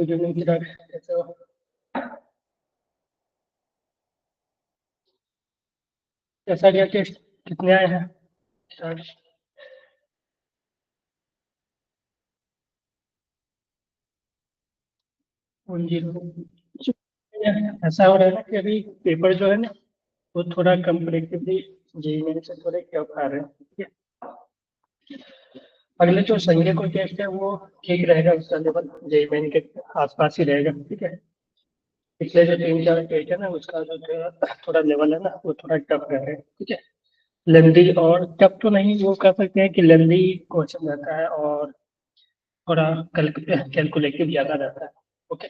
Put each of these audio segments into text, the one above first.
जो नहीं गिरा कैसे हो? कैसा गया टेस्ट? कितने आए हैं? चार। 1-0। ऐसा हो रहा है ना कि अभी पेपर जो है ना वो थोड़ा कंपेरेटिवली जेईई मेन से थोड़े टफ आ रहे हैं, ठीक है। अगले जो संजय को टेस्ट है वो ठीक रहेगा, उसका लेवल जेईई मेन के आसपास ही रहेगा, ठीक है। पिछले जो 3-4 टेस्ट है ना उसका जो थोड़ा लेवल है ना वो थोड़ा टफ रह रहा है, ठीक है। लेंदी और टफ तो नहीं, वो कह सकते हैं कि लेंदी क्वेश्चन रहता है और थोड़ा कैलकुलेटिव ज्यादा रहता है। ओके।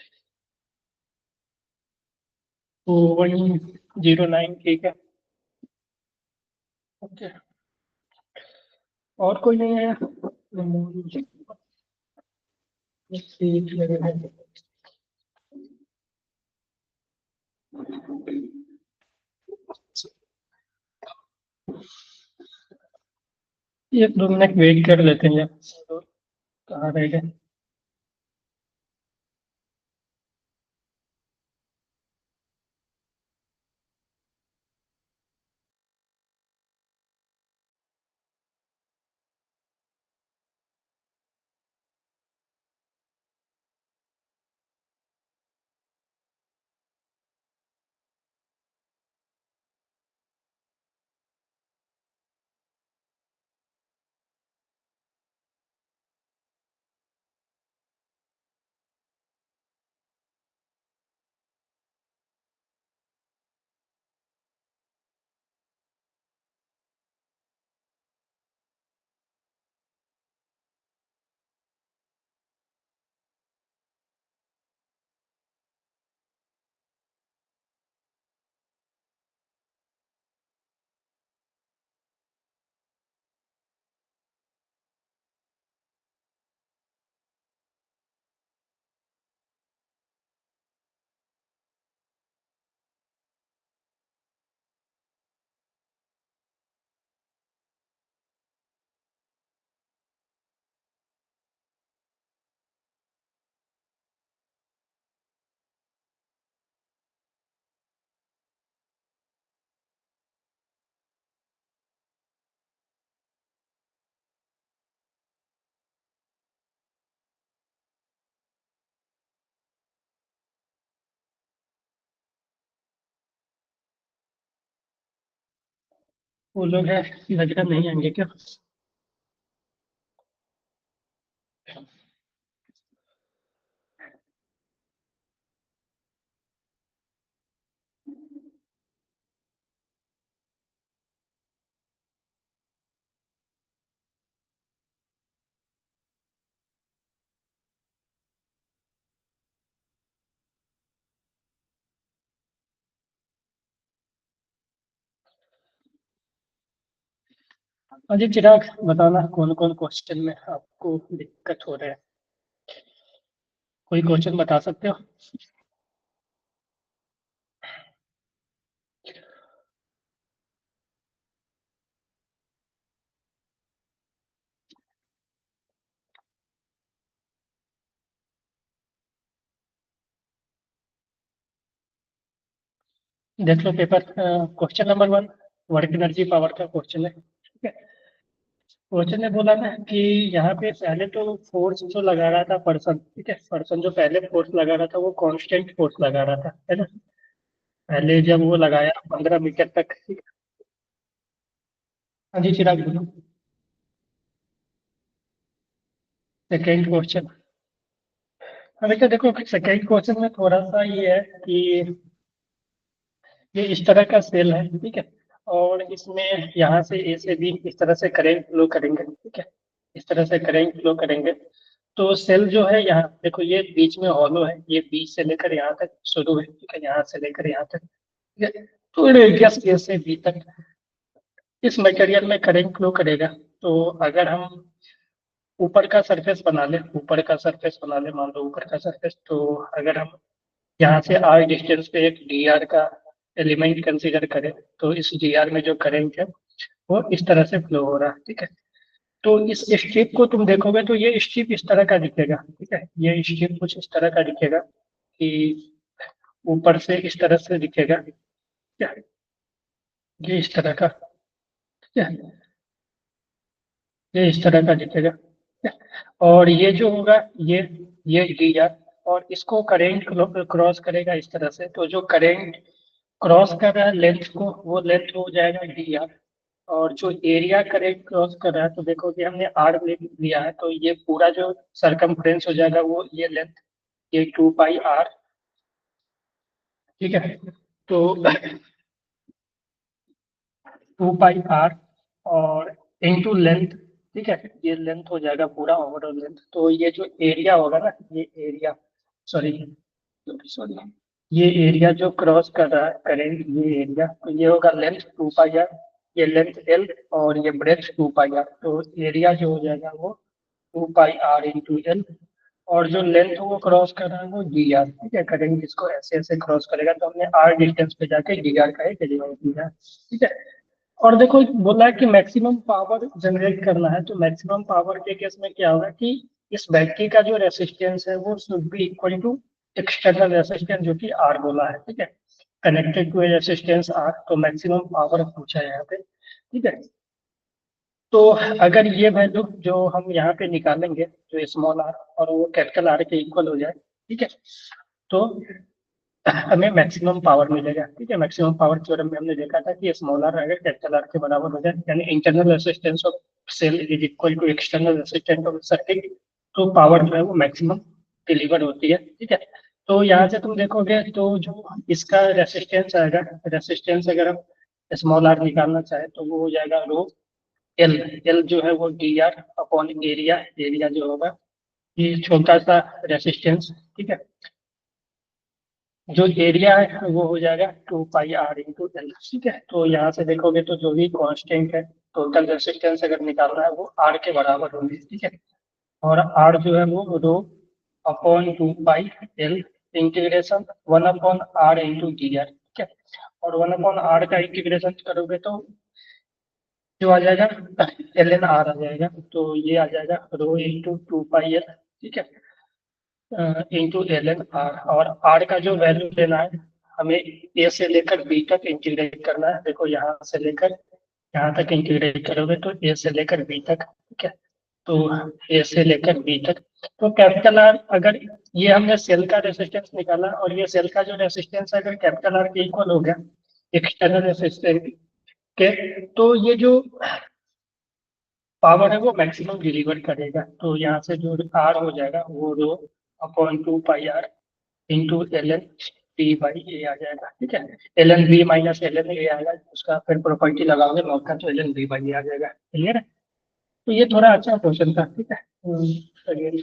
तो 109 ठीक है। ओके। और कोई नहीं है? ठीक है। एक दो मिनट वेट कर लेते हैं यार। कहाँ रह गए? वो लोग है, लग रहा नहीं आएंगे क्या? अजय चिराग, बताना कौन कौन क्वेश्चन में आपको दिक्कत हो रहा है? कोई क्वेश्चन बता सकते हो? देख लो paper. Question number 1 work energy power का क्वेश्चन है, ठीक है। क्वेश्चन ने बोला ना कि यहाँ पे पहले तो फोर्स जो लगा रहा था पर्सन, ठीक है, पर्सन जो पहले फोर्स लगा रहा था वो कांस्टेंट फोर्स लगा रहा था, है ना। पहले जब वो लगाया 15 मीटर तक, ठीक है। हाँ जी चिराग बोलो। Second question. अभी तो देखो सेकेंड क्वेश्चन में थोड़ा सा ये है कि ये इस तरह का सेल है, ठीक है। और इसमें यहाँ से ए से बी इस तरह से करंट फ्लो करेंगे, ठीक है। इस तरह से करंट फ्लो करेंगे। तो सेल जो है यहाँ देखो ये बीच में हॉलो है, ये बी से लेकर यहाँ तक शुरू है, ठीक है, यहाँ से लेकर यहाँ तक, ठीक है। तो रेडियस ए से बी तक इस मटेरियल में करंट फ्लो करेगा। तो अगर हम ऊपर का सरफेस बना ले, ऊपर का सरफेस बना ले, मान लो ऊपर का सरफेस, तो अगर हम यहाँ से आर डिस्टेंस पे एक डी आर का एलिमेंट कंसीडर करें तो इस डी आर में जो करंट है वो इस तरह से फ्लो हो रहा है, ठीक है। तो इस स्ट्रिप को तुम देखोगे तो ये स्ट्रिप इस तरह का दिखेगा, ठीक है। ये स्ट्रिप कुछ इस तरह का दिखेगा कि ऊपर से इस तरह से दिखेगा, ठीक है। ये इस तरह का, ठीक है। ये इस तरह का दिखेगा, ठीक है। और ये जो होगा, ये ये डी आर, और इसको करेंट क्रॉस करेगा इस तरह से, तो जो करेंट क्रॉस कर रहा है लेंथ को, वो लेंथ हो जाएगा डी आर। और जो एरिया करेंट क्रॉस कर रहा है, तो देखो कि हमने आर लिया है, तो ये पूरा जो सरकमफ्रेंस हो जाएगा वो ये लेंथ, ये 2 पाई आर, ठीक है। तो 2 पाई आर और इंटू लेंथ, ठीक है। ये लेंथ हो जाएगा पूरा ओवरऑल लेंथ। तो ये जो एरिया होगा ना, ये एरिया, सॉरी सॉरी, ये एरिया जो क्रॉस कर रहा है करेंट, ये एरिया, तो ये होगा लेंथ 2 पाई आर, ये लेंथ एल, और ये ब्रेथ 2 पाई आर। तो एरिया जो हो जाएगा वो 2 पाई आर इंटू एल, और जो लेंथ वो क्रॉस कर रहा है वो डी आर, ठीक है। करेंगे इसको ऐसे ऐसे क्रॉस करेगा, तो हमने आर डिस्टेंस पे जाके डी आर का एक एलिमेंट लिया है, ठीक है। और देखो बोला है कि मैक्सिमम पावर जनरेट करना है, तो मैक्सिमम पावर के केस में क्या होगा कि इस बैटरी का जो रेसिस्टेंस है वो should be equal to external resistance, जो कि आर बोला है, ठीक है। Connected to a resistance R, तो मैक्सिमम पावर पूछा है यहाँ पे, ठीक है। तो अगर ये वैल्यू जो हम यहाँ पे निकालेंगे, जो स्मॉल आर और वो कैपिटल आर के इक्वल हो जाए, ठीक है, तो हमें मैक्सिमम पावर मिलेगा, ठीक है। मैक्सिमम पावर थ्योरम में हमने देखा था कि स्मॉल आर अगर कैपिटल आर के बराबर हो जाए, यानी internal resistance of cell is equal to external resistance of circuit, तो पावर जो है वो मैक्सिमम डिलीवर होती है, ठीक है। तो यहाँ से तुम देखोगे तो जो इसका रेसिस्टेंस आएगा, रेसिस्टेंस अगर हम स्मॉल आर निकालना चाहे तो वो हो जाएगा रो एल। एल जो है वो D R upon area, area जो होगा ये छोटा सा रेसिस्टेंस, ठीक है। जो एरिया है वो हो जाएगा 2 पाई आर इंटू एल, ठीक है। तो यहाँ से देखोगे तो जो भी कांस्टेंट है, टोटल रेसिस्टेंस अगर निकालना है वो आर के बराबर होगी, ठीक है। और आर जो है वो rho upon 2 pi L integration 1 upon R into D R, ठीक है। और 1 अपॉन आर का इंटीग्रेशन करोगे तो जो आ जाएगा एल एन आर आ जाएगा, तो ये आ जाएगा रो इंटू 2 पाई एल, ठीक है, इंटू एल एन आर। और आर का जो वैल्यू लेना है हमें, ए से लेकर बी तक इंटीग्रेट करना है। देखो यहाँ से लेकर यहाँ तक इंटीग्रेट करोगे तो ए से लेकर बी तक, ठीक है। तो ए से लेकर बी तक, तो कैपिटल आर, अगर ये हमने सेल का रेसिस्टेंस निकाला और ये सेल का जो रेसिस्टेंस है अगर कैपिटल आर के इक्वल हो गया एक्सटर्नल रेसिस्टेंस के, तो ये जो पावर है वो मैक्सिमम डिलीवर करेगा। तो यहाँ से जो आर हो जाएगा वो rho upon 2 pi are into l n b by a आ जाएगा, ठीक है। L n b minus l n a आएगा, उसका फिर प्रॉपर्टी लगाओगे लॉग का, तो l n b by a आ जाएगा, क्लियर है। तो ये थोड़ा अच्छा क्वेश्चन था, ठीक है। चलिए।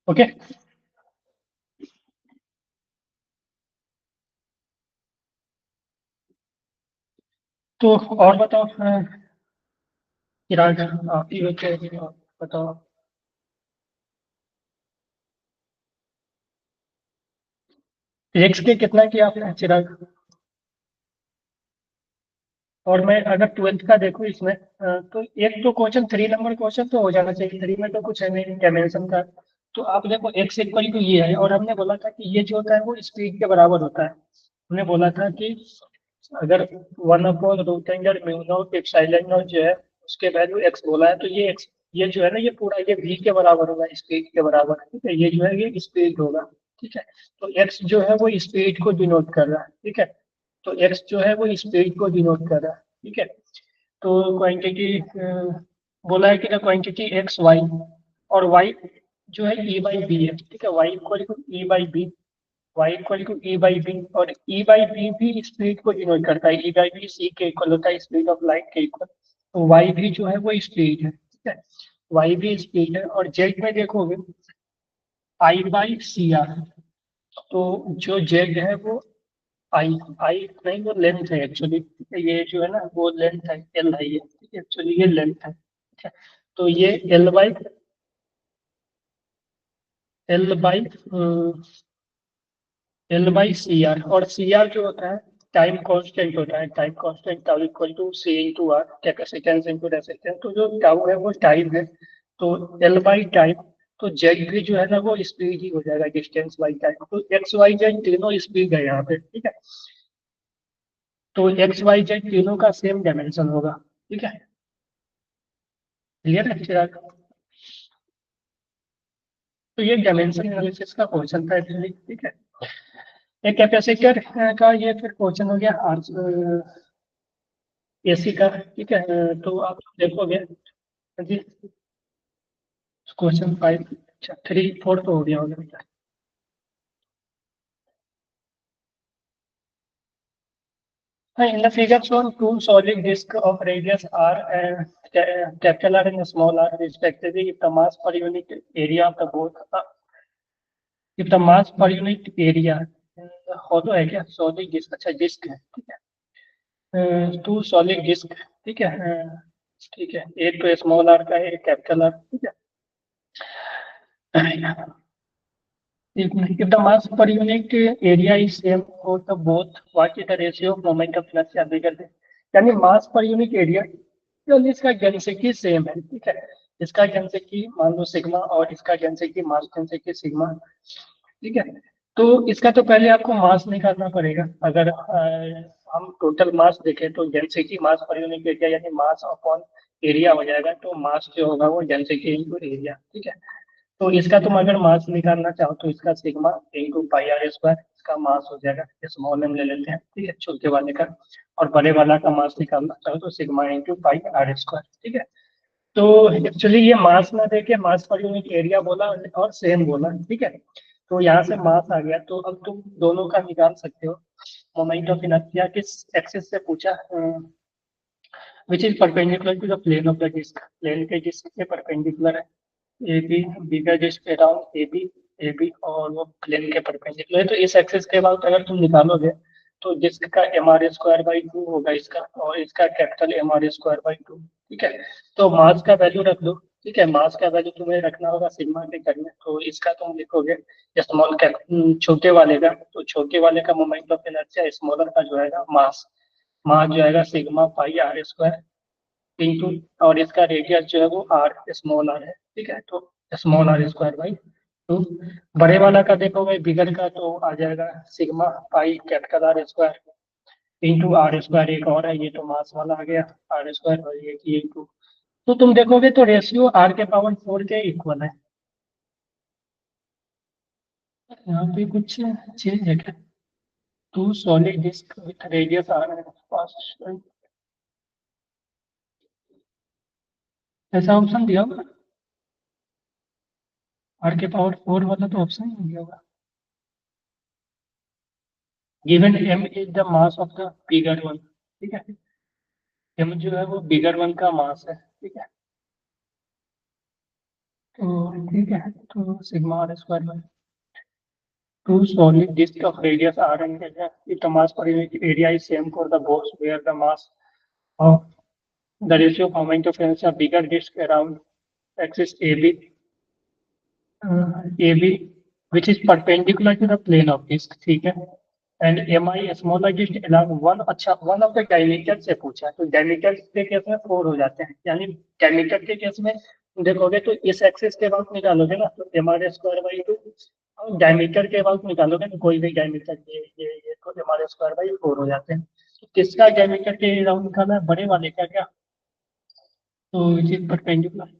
ओके। तो और बताओ, चिराग, आप ही बच्चे बताओ। फिजिक्स के कितना किया आपने चिराग? और मैं अगर ट्वेल्थ का देखूँ इसमें, तो एक तो क्वेश्चन 3 नंबर क्वेश्चन तो हो जाना चाहिए, 3 में तो कुछ है नहीं डायमेंशन का। तो आप देखो एक्स इक्वल टू ये है, और हमने बोला था कि ये जो होता है वो स्पीड के बराबर होता है। हमने बोला था कि अगर 1/√अंडर म्यू नॉट एप्सिलॉन नॉट जो है उसके वैल्यू एक्स बोला है, तो ये एक्स, ये जो है ना ये पूरा ये वी के बराबर होगा, स्पीड के बराबर, ठीक है। ये जो है ये स्पीड होगा, ठीक है। तो एक्स जो है वो स्पीड को डिनोट कर रहा है, ठीक है। तो एक्स जो है वो स्पीड को डिनोट कर रहा है, ठीक है। तो क्वांटिटी बोला है कि ना क्वांटिटी एक्स वाई, और वाई जो है ई बाई बी है, ठीक है। Y equal to E by B, Y equal to E by B, और ई बाई बी भी स्पीड को डिनोट करता है। ई बाई बी सी के इक्वल होता है, स्पीड ऑफ लाइट के इक्वल। तो वाई भी जो है वो स्पीड है, ठीक है। वाई भी स्पीड है, और जेड में देखोगे आई बाई सी आर, तो जो जेड है वो आई, आई नहीं वो लेंथ है एक्चुअली, ठीक है। ये जो है ना वो लेंथ है, एल है ये, एक्चुअली ये लेंथ है, ठीक है। तो ये एल बाई सी आर, और सी आर जो होता है टाइम कांस्टेंट होता है। Time constant tau equal to C into R, capacitance into resistance. तो जो टाउ है वो टाइम है, तो एल बाई टाइम। तो जेड भी जो है ना वो स्पीड ही हो जाएगा, डिस्टेंस बाई टाइम। तो एक्स वाई जेड तीनों स्पीड है यहाँ पे, ठीक है। तो एक्स वाई जेड तीनों का सेम डायमेंशन होगा, ठीक है। क्लियर है चिराग? तो ये डायमेंशन एनालिसिस का क्वेश्चन था एक्चुअली, ठीक है। एक कैपेसिटर का ये फिर क्वेश्चन हो गया आर एसी का, ठीक है। तो आप देखोगे जी, क्वेश्चन 5, अच्छा 3 4 तो हो गया होगा बेटा। In the figure shown, two solid discs of radius r and capital R and small r respectively, if the mass per unit area of the both, if the mass per unit area hollow है क्या, solid disk, अच्छा disc है, ठीक है। To solid disc, ठीक है। ठीक है, एक तो स्मॉल आर का है, एक कैपिटल आर, ठीक है। If the mass per unit area is same for the both, what is the ratio of moment of inertia bigger than? यानी मास पर यूनिट एरिया, यानी इसका डेंसिटी सेम है, ठीक है। इसका डेंसिटी मान लो सिग्मा, और इसका डेंसिटी मास डेंसिटी सिग्मा, ठीक है। तो इसका तो पहले आपको मास निकालना पड़ेगा। अगर हम टोटल मास देखें तो density mass per unit area यानी मास अपॉन एरिया हो जाएगा। तो मास जो होगा वो डेंसिटी इंटू एरिया, ठीक है। तो इसका तुम अगर मास निकालना चाहो तो इसका sigma into pi R square इसका मास हो जाएगा। स्मॉल एम ले लेते हैं, ठीक है, छोटे वाले का। और बड़े वाला का मास निकालना चाहो तो sigma into pi R square, ठीक है। तो एक्चुअली ये मास ना देके मास पर यूनिट एरिया बोला और सेम बोला, ठीक है। तो यहाँ से मास आ गया, तो अब तुम दोनों का निकाल सकते हो। मोमेंट ऑफ इनर्शिया किस एक्सिस से पूछा, which is perpendicular to the plane of the disc, plane के डिस्क के परपेंडिकुलर है। ए बी, बी का डिस्क अराउंड ए बी और वो प्लेन के परपेंडिकुलर है। तो इस एक्सिस के बाद अगर तुम निकालोगे तो डिस्क का M R square by two होगा इसका, और इसका capital M R square by two, ठीक है। तो मास का वैल्यू रख दो, ठीक है। मास का वैल्यू तुम्हें रखना होगा सिग्मा के करने, तो इसका तुम लिखोगे स्मॉल कैप, छोटे वाले का, तो छोटे वाले का मोमेंट ऑफ इनर्शिया स्मॉलर का जो है मास, मास जो आएगा sigma pi R square into, और इसका रेडियस जो है वो आर, स्मॉल आर है, ठीक है। तो small R square by two. बड़े वाला का देखोगे बिगर का, तो आ जाएगा sigma pi capital R square into R square, एक और है ये तो मास वाला आ गया आर स्क्वायर, और ये इंटू। तो तुम देखोगे तो रेशियो आर के पावर 4 के इक्वल है। यहाँ पे कुछ चेंज है क्या? Two solid disc with radius r पास, ऐसा ऑप्शन दिया होगा। आर के पावर 4 वाला तो ऑप्शन ही नहीं दिया होगा। Given M is the mass of the bigger one, ठीक है। एम जो है वो बिगर वन का मास है, ठीक है। तो ठीक है, तो sigma R square by two solid disc of radius R and if the mass per unit area is same for the both where the mass of the ratio of moment of inertia bigger disc around axis A B which is perpendicular to the plane of disk, ठीक है। And M I smaller disc along one, अच्छा one of the diameter से पूछा है, तो diameter के case में 4 हो जाते हैं, यानी डायमीटर के केस में देखोगे तो इस एक्सिस के बाद निकालोगे ना तो M R square by two, और डायमीटर के बाद निकालोगे ना कोई भी डायमीटर, ये तो एम आर स्क्वायर बाई 4 हो जाते हैं। तो किसका डायमीटर के राउंड निकाला है, बड़े वाले का क्या? तो it is perpendicular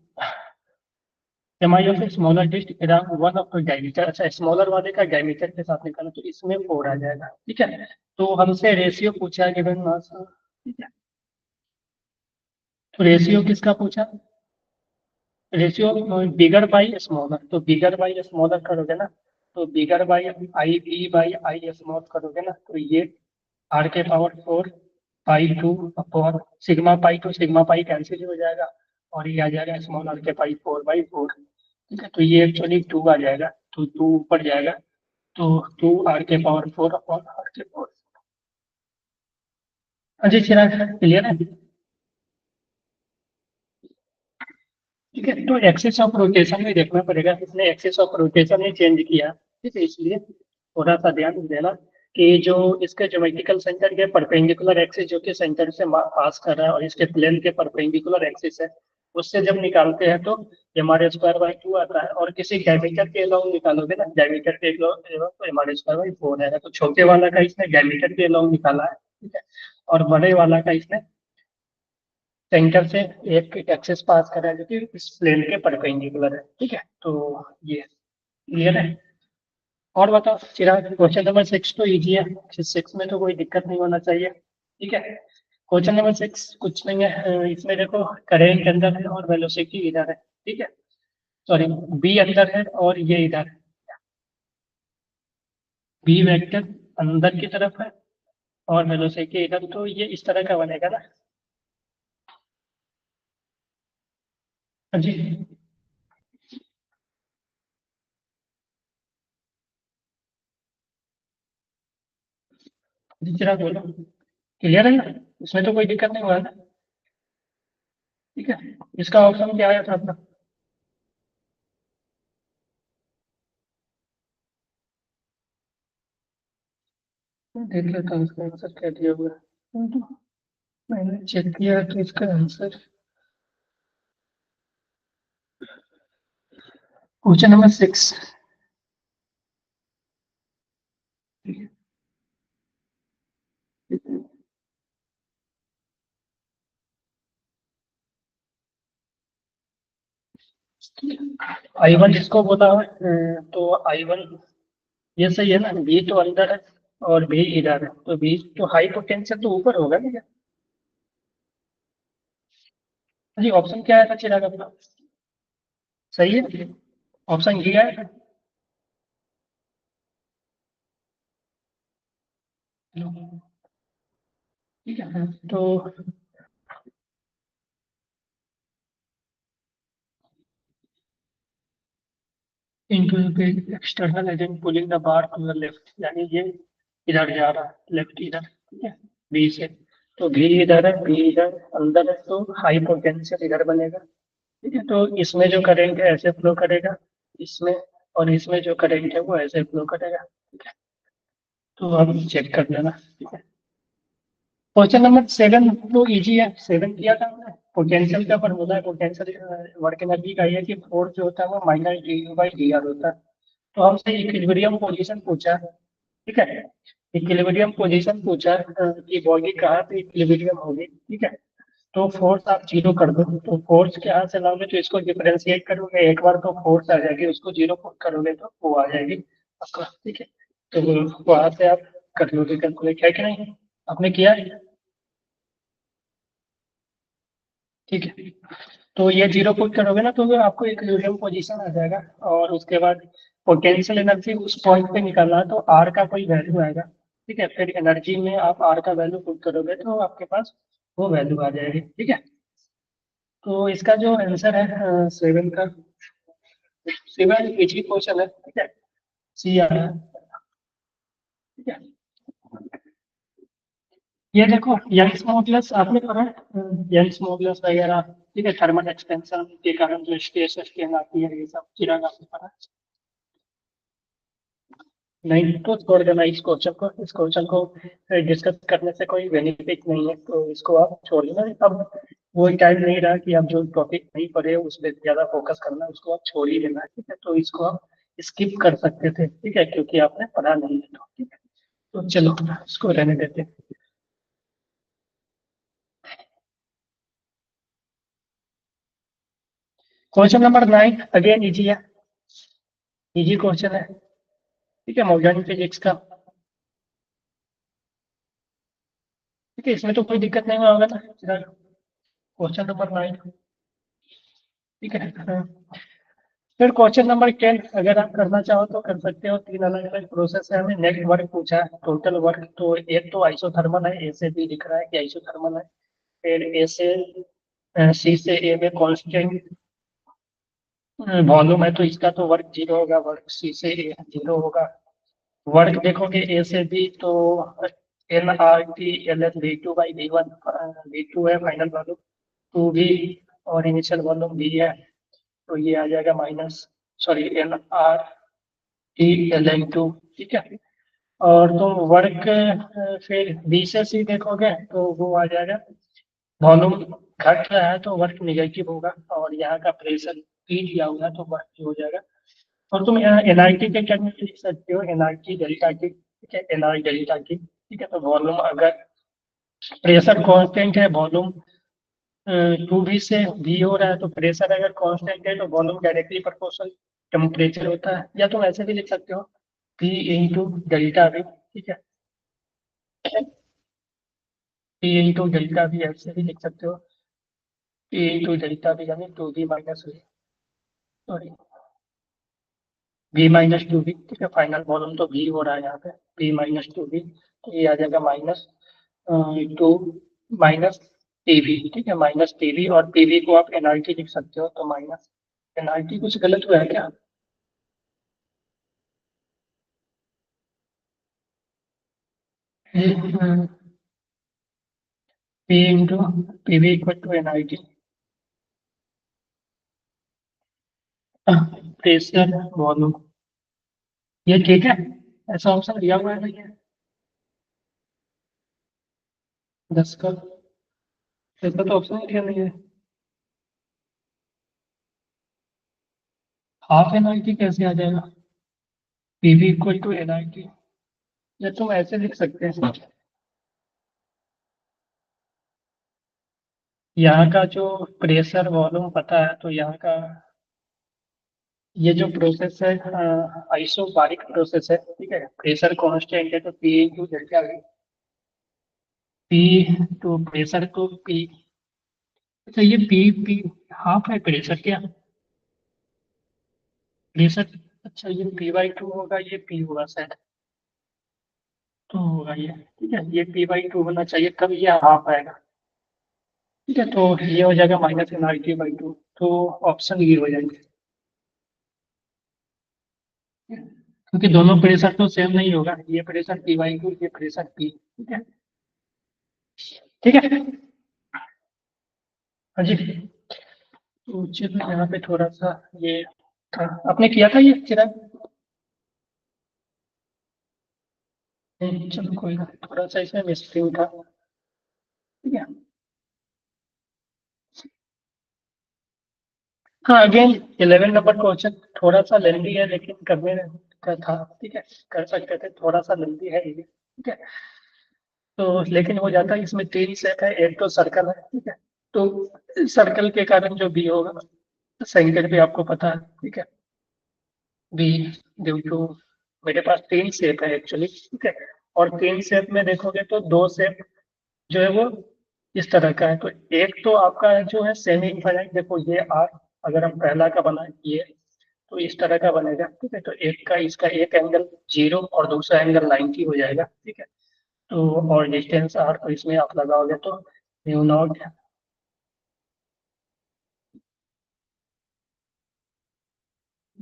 M I of smaller disc around one of diameter, अच्छा स्मॉलर वाले का डायमीटर के साथ निकाला तो इसमें 4 आ जाएगा, ठीक है। तो हमसे रेशियो पूछा है गिवन मास, ठीक है। तो रेशियो किसका पूछा, रेशियो बिगर बाई स्मॉलर, तो बिगर बाई स्मॉलर करोगे ना, तो bigger by I B by I small करोगे ना, तो ये आर के power 4 pi two upon sigma pi two sigma pi cancel हो जाएगा, और ये आ जाएगा स्मॉल आर के पाई 4/4, ठीक है। तो ये एक्चुअली 2 आ जाएगा, तो 2 ऊपर जाएगा, तो 2 r के पावर 4 अपॉन r के पावर। हाँ जी चिराग, क्लियर है? ठीक है, तो एक्सिस ऑफ रोटेशन भी देखना पड़ेगा, इसने axis of rotation he change किया, ठीक है, इसलिए थोड़ा सा ध्यान देना कि जो इसके ज्योमेट्रिकल सेंटर के परपेंडिकुलर एक्सिस जो कि सेंटर से पास कर रहा है और इसके प्लेन के परपेंडिकुलर एक्सिस है, उससे जब निकालते हैं तो m r² / 2 आता है, और किसी डायमीटर के अलाउ निकालोगे ना, डायमीटर के अलाउ तो m r² / 4 आएगा। तो छोटे वाला का इसने डायमीटर के अलाउ निकाला है, ठीक है, और बड़े वाला का इसने सेंटर से एक एक्सिस पास करा है जो कि इस प्लेन के परपेंडिकुलर है, ठीक है। तो ये क्लियर है। और बताओ चिराग, क्वेश्चन नंबर 6 तो इजी है, 6 में तो कोई दिक्कत नहीं होना चाहिए, ठीक है। क्वेश्चन नंबर 6 कुछ नहीं है, इसमें देखो करेंट अंदर है और वेलोसिटी इधर है, ठीक है, सॉरी, बी अंदर है और ये इधर है, बी वेक्टर अंदर की तरफ है और वेलोसिटी इधर, तो ये इस तरह का बनेगा ना। हाँ जी। जी चिराग बोलो, क्लियर है ना, इसमें तो कोई दिक्कत नहीं हुआ ना, ठीक है। इसका ऑप्शन क्या आया था अपना? देख लेता हूँ इसका आंसर क्या दिया हुआ है। मैंने चेक किया तो इसका आंसर क्वेश्चन नंबर 6। I1 इसको बोला है, तो I1 ये सही है ना, बी तो अंदर है और बी इधर है, तो बी तो हाई पोटेंशियल तो ऊपर होगा ना क्या? जी ऑप्शन क्या आया था चिराग अपना? सही है, ऑप्शन ये आया था। ठीक है, तो into external agent pulling the bar to the left, यानी ये इधर जा रहा है, लेफ्ट इधर, ठीक है, बी से। तो बी इधर है, बी इधर अंदर है, तो हाई पोटेंशियल इधर बनेगा, ठीक है। तो इसमें जो करंट है ऐसे फ्लो करेगा, इसमें, और इसमें जो करंट है वो ऐसे फ्लो करेगा, ठीक है। तो अब चेक कर लेना, ठीक है। क्वेश्चन नंबर 7 तो इजी है, 7 किया था हमने, पोटेंशियल का फॉर्मूला है, पोटेंशियल वर्क एनर्जी का ये है कि फोर्स जो होता है वो -du/dr होता है। तो हमसे इक्विलिब्रियम पोजीशन पूछा है, ठीक है, इक्विलिब्रियम पोजीशन पूछा है, कि बॉडी कहाँ पे इक्विलिब्रियम होगी, ठीक है। तो फोर्स आप जीरो कर दो, तो फोर्स के यहाँ से लाओगे तो इसको डिफरेंशिएट करोगे एक बार तो फोर्स आ जाएगी, उसको जीरो पुट करोगे तो वो आ जाएगी आपका, ठीक है। तो वहां से आप कर लोगे कैलकुलेट, है कि नहीं, आपने किया है? ठीक है, तो ये जीरो पुट करोगे ना तो आपको इक्विलिब्रियम पोजीशन आ जाएगा, और उसके बाद पोटेंशियल एनर्जी उस पॉइंट पे निकालना है, तो आर का कोई वैल्यू आएगा, ठीक है, फिर एनर्जी में आप आर का वैल्यू पुट करोगे तो आपके पास वो वैल्यू आ जाएगी, ठीक है। तो इसका जो आंसर है 7 का, 7 इजी क्वेश्चन है, ठीक है, सी आ रहा है, ठीक है। ये देखो यंग्स मॉडुलस आपने पढ़ा है, यंग्स मॉडुलस वगैरह, ठीक है, थर्मल एक्सपेंशन के कारण जो स्ट्रेस स्ट्रेन आती है, ये सब चिराग आपने पढ़ा है? नहीं तो छोड़ देना इस क्वेश्चन को डिस्कस करने से कोई बेनिफिट नहीं है, तो इसको आप छोड़ देना। अब वो टाइम नहीं रहा कि आप जो टॉपिक नहीं पढ़े उस पर ज्यादा फोकस करना, उसको आप छोड़ ही देना, ठीक है। तो इसको आप स्किप कर सकते थे, ठीक है, क्योंकि आपने पढ़ा नहीं है, तो ठीक है। तो चलो इसको रहने देते हैं। क्वेश्चन नंबर 9 अगेन इजी है, इजी क्वेश्चन है, ठीक है, मॉडर्न फिजिक्स का, ठीक है, इसमें तो कोई दिक्कत नहीं होगा ना। क्वेश्चन नंबर 9, ठीक है, हाँ। फिर क्वेश्चन नंबर 10 अगर आप करना चाहो तो कर सकते हो, तीन अलग अलग प्रोसेस है, हमें नेट वर्क पूछा है, टोटल वर्क, तो एक तो आइसोथर्मल है, ए से बी दिख रहा है कि आइसोथर्मल है, फिर ए से सी से ए में कांस्टेंट वॉल्यूम है, तो इसका तो वर्क जीरो होगा, वर्क सी से ए जीरो होगा। वर्क देखोगे ए से बी तो L/R/T Ln V2/V1, V2 है फाइनल वॉल्यूम, 2 भी, और इनिशियल वॉल्यूम भी है, तो ये आ जाएगा minus, sorry N R T L N two, ठीक है। और तुम वर्क फिर बी से सी देखोगे तो वो आ जाएगा, वॉल्यूम घट रहा है तो वर्क निगेटिव होगा, और यहाँ का प्रेशर पी दिया हुआ है तो वर्क हो जाएगा। और तुम यहाँ एन आई टी के टर्म में लिख सकते हो, N I T delta T, ठीक है, एन आई डेल्टा टी, ठीक है। तो वॉल्यूम अगर प्रेशर कांस्टेंट है, वॉल्यूम टू भी से भी हो रहा है, तो प्रेशर अगर कांस्टेंट है तो वॉल्यूम डायरेक्टली प्रोपोर्शनल टेम्परेचर होता है। या तुम ऐसे भी लिख सकते हो, पी इंटू डेल्टा वी, ठीक है, पी इंटू डेल्टा वी ऐसे भी लिख सकते हो, पी इंटू डेल्टा वी यानी two V minus V, sorry V minus two V, ठीक है। फाइनल वॉल्यूम तो वी हो रहा है यहाँ पे, वी माइनस टू वी, तो ये आ जाएगा माइनस टू माइनस टीवी, ठीक है, माइनस टीवी। और पीवी को आप एनआरटी लिख सकते हो, तो माइनस एनआरटी। कुछ गलत हुआ है क्या? P into PV equal to NRT, pressure volume, ये ठीक है, ऐसा ऑप्शन दिया हुआ है भैया 10 का, ऐसा तो ऑप्शन ही दिया नहीं है। हाफ एनआरटी कैसे आ जाएगा? पीवी इक्वल टू एनआरटी, या तुम ऐसे लिख सकते हैं, यहाँ का जो प्रेशर वॉल्यूम पता है तो यहाँ का ये जो प्रोसेस है आइसोबारिक प्रोसेस है, ठीक है। प्रेशर कांस्टेंट है तो P into delta we, P तो प्रेशर को पी, अच्छा ये पी पी हाफ है प्रेशर क्या, प्रेशर, अच्छा ये पी बाई टू होगा, ये पी होगा शायद, तो होगा ये, ठीक है, ये पी बाई टू होना चाहिए तब ये हाफ आएगा, ठीक है। तो ये हो जाएगा minus N I T by two, तो ऑप्शन ये हो जाएंगे, क्योंकि दोनों प्रेशर तो सेम नहीं होगा, ये प्रेशर पी बाई टू, ये प्रेशर पी, ठीक है, ठीक है। हाँ जी, तो चलो यहाँ पे थोड़ा सा ये था, आपने किया था ये चिराग? नहीं, चलो कोई ना, थोड़ा सा इसमें मिस्टेक था, ठीक है। हाँ अगेन 11 नंबर क्वेश्चन थोड़ा सा लेंदी है, लेकिन करने का था, ठीक है, कर सकते थे, थोड़ा सा लेंदी है ये, ठीक है। तो लेकिन हो जाता है, इसमें तीन सेट है, एक तो सर्कल है, ठीक है। तो सर्कल के कारण जो बी होगा, सेंटर भी आपको पता है, ठीक है, बी ड्यू टू, मेरे पास तीन शेप है एक्चुअली, ठीक है। और तीन शेप में देखोगे तो दो शेप जो है वो इस तरह का है, तो एक तो आपका जो है सेमी इनफाइनाइट, देखो ये आर, अगर हम पहला का बना ये तो इस तरह का बनेगा, ठीक है। तो एक का इसका एक एंगल जीरो और दूसरा एंगल 90 हो जाएगा, ठीक है। तो और डिस्टेंस आर को इसमें आप लगाओगे तो म्यू नॉट,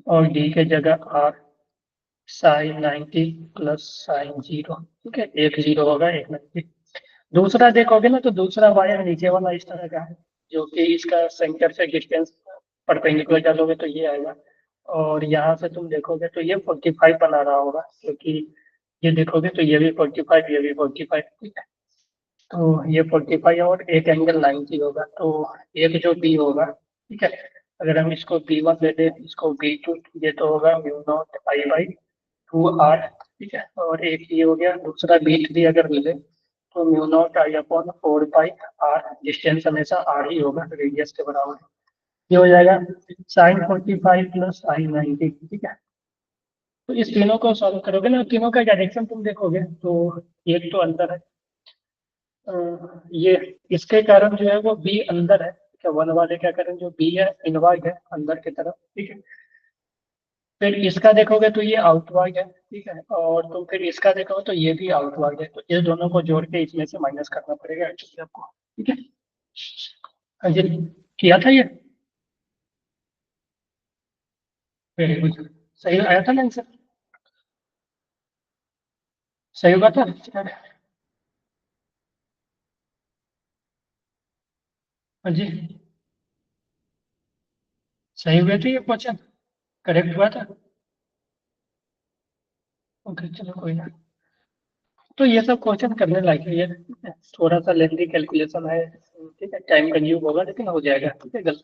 और डी के जगह R sine 90 plus sine zero, ठीक है, एक जीरो होगा एक 90। दूसरा देखोगे ना तो दूसरा वायर नीचे वाला इस तरह का है, जो कि इसका सेंटर से डिस्टेंस परपेंडिकुलर डालोगे तो ये आएगा। और यहाँ से तुम देखोगे तो ये 45 बना रहा होगा, क्योंकि ये देखोगे तो ये भी 45, ये भी 45, ठीक है। तो ये 45 और एक एंगल 90 होगा, तो एक जो बी होगा, ठीक है, अगर हम इसको बी वन ले लें, इसको बी टू, ये तो होगा mu naught I by two R, ठीक है। और एक ये हो गया, दूसरा बी थ्री अगर मिले तो mu naught I upon four pi R, distance हमेशा आर ही होगा, रेडियस के बराबर। ये हो जाएगा साइन 45 प्लस साइन 90, ठीक है। तो इस तीनों को सॉल्व करोगे ना, तीनों का डायरेक्शन तुम देखोगे तो एक तो अंदर है, ये इसके कारण जो है वो बी अंदर है, क्या वन वाले का कारण जो बी है इनवर्ड है अंदर की तरफ, ठीक है। फिर इसका देखोगे तो ये आउटवर्ड है, ठीक है। और तुम फिर इसका देखोगे तो ये भी आउटवर्ड है, तो ये दोनों को जोड़ के इसमें से माइनस करना पड़ेगा एक्चुअली आपको, ठीक है। हाँ जी, किया था ये, वेरी गुड, सही आया था ना आंसर, सही हुआ था। हाँ जी, सही हुए थे ये क्वेश्चन, करेक्ट हुआ था। ओके चलो कोई ना। तो ये सब क्वेश्चन करने लायक है ये, ठीक है? थोड़ा सा लेंथी कैलकुलेशन है, ठीक है, टाइम कंज्यूम होगा लेकिन हो जाएगा, ठीक है गल।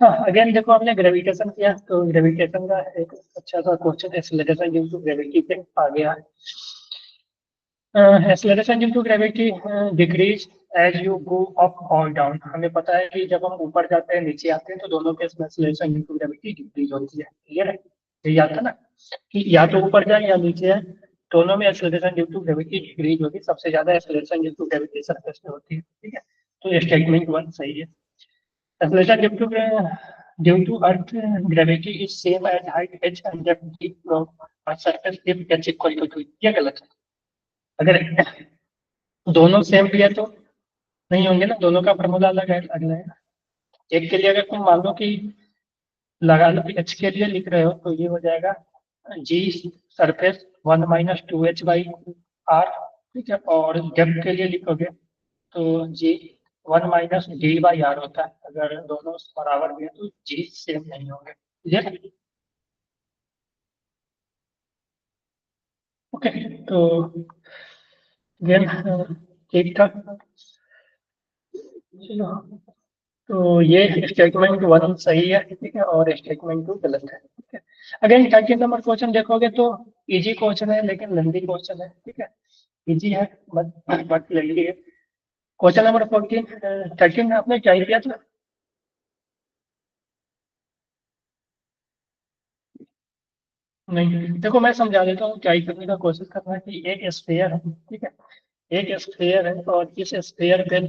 हाँ अगेन देखो आपने ग्रेविटेशन किया तो ग्रेविटेशन का एक अच्छा सा question acceleration due to gravity पे आ गया। Acceleration due to gravity decrease as you go up और डाउन। हमें पता है कि जब हम ऊपर जाते हैं नीचे आते हैं तो दोनों के acceleration due to gravity decrease होती है, क्लियर है? यही आता है ना कि या तो ऊपर जाए या नीचे जाए, दोनों में acceleration due to gravity decrease होगी। सबसे ज्यादा acceleration due to gravity surface पे होती है, ठीक है? तो स्टेटमेंट वन सही है। Acceleration due to earth gravity is same as height h and depth d from a surface if h equal to 2। ये गलत है। अगर दोनों सेम भी है तो नहीं होंगे ना, दोनों का फॉर्मूला अलग है, अगला है। एक के लिए अगर तुम मान लो कि लगा लो एच के लिए लिख रहे हो तो ये हो जाएगा जी सरफेस 1 - 2h बाई आर, ठीक है? और डेप्थ के लिए लिखोगे तो जी 1 - d/r होता है। अगर दोनों बराबर भी है तो जी सेम नहीं होंगे, क्लियर? ओके तो देन ठीक था। चलो, तो ये स्टेटमेंट वन सही है, ठीक है, और स्टेटमेंट टू गलत है, ठीक है। अगेन 13 नंबर क्वेश्चन देखोगे तो इजी क्वेश्चन है लेकिन लेंदी क्वेश्चन है, ठीक है? इजी है बट लेंदी है। क्वेश्चन नंबर 14, 13 आपने क्या किया था? नहीं देखो मैं समझा देता हूँ क्या करने का कोशिश करना है कि एक स्फेयर है, ठीक है? एक स्फेयर है और इस स्फेयर पे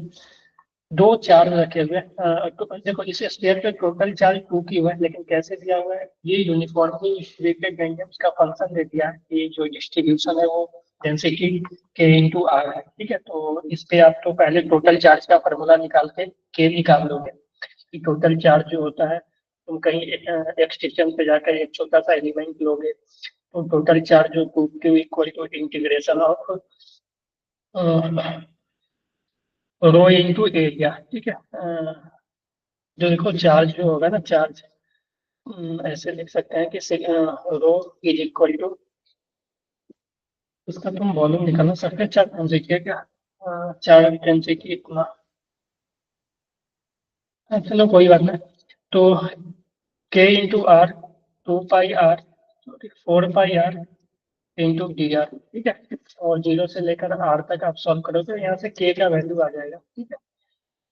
दो चार्ज रखे हुए हैं। तो देखो इस स्फीयर पे टोटल चार्ज 2 की हुआ है लेकिन कैसे दिया हुआ है, ये यूनिफॉर्मली डिस्ट्रीब्यूटेड रेंडम्स का फंक्शन दे दिया है कि जो डिस्ट्रीब्यूशन है वो डेंसिटी के इंटू आर है, ठीक है? तो इस पे आप तो पहले टोटल चार्ज का फॉर्मूला निकाल के निकाल लोगे कि टोटल चार्ज जो होता है, तुम कहीं एक स्टेशन पे जाकर एक छोटा सा एलिमेंट लोगे तो टोटल चार्ज जो 2 equal to integration of rho into area, ठीक है? जो देखो चार्ज जो होगा ना, चार्ज ऐसे लिख सकते हैं कि रो इज इक्वल टू, उसका तुम वॉल्यूम निकालना सकते हैं चार देखिए क्या, चार डेंसिटी इतना। चलो कोई बात नहीं। तो K into R 2 pi R, sorry 4 pi are into D R, ठीक है? और जीरो से लेकर आर तक आप सॉल्व करोगे तो यहाँ से के का वैल्यू आ जाएगा, ठीक है?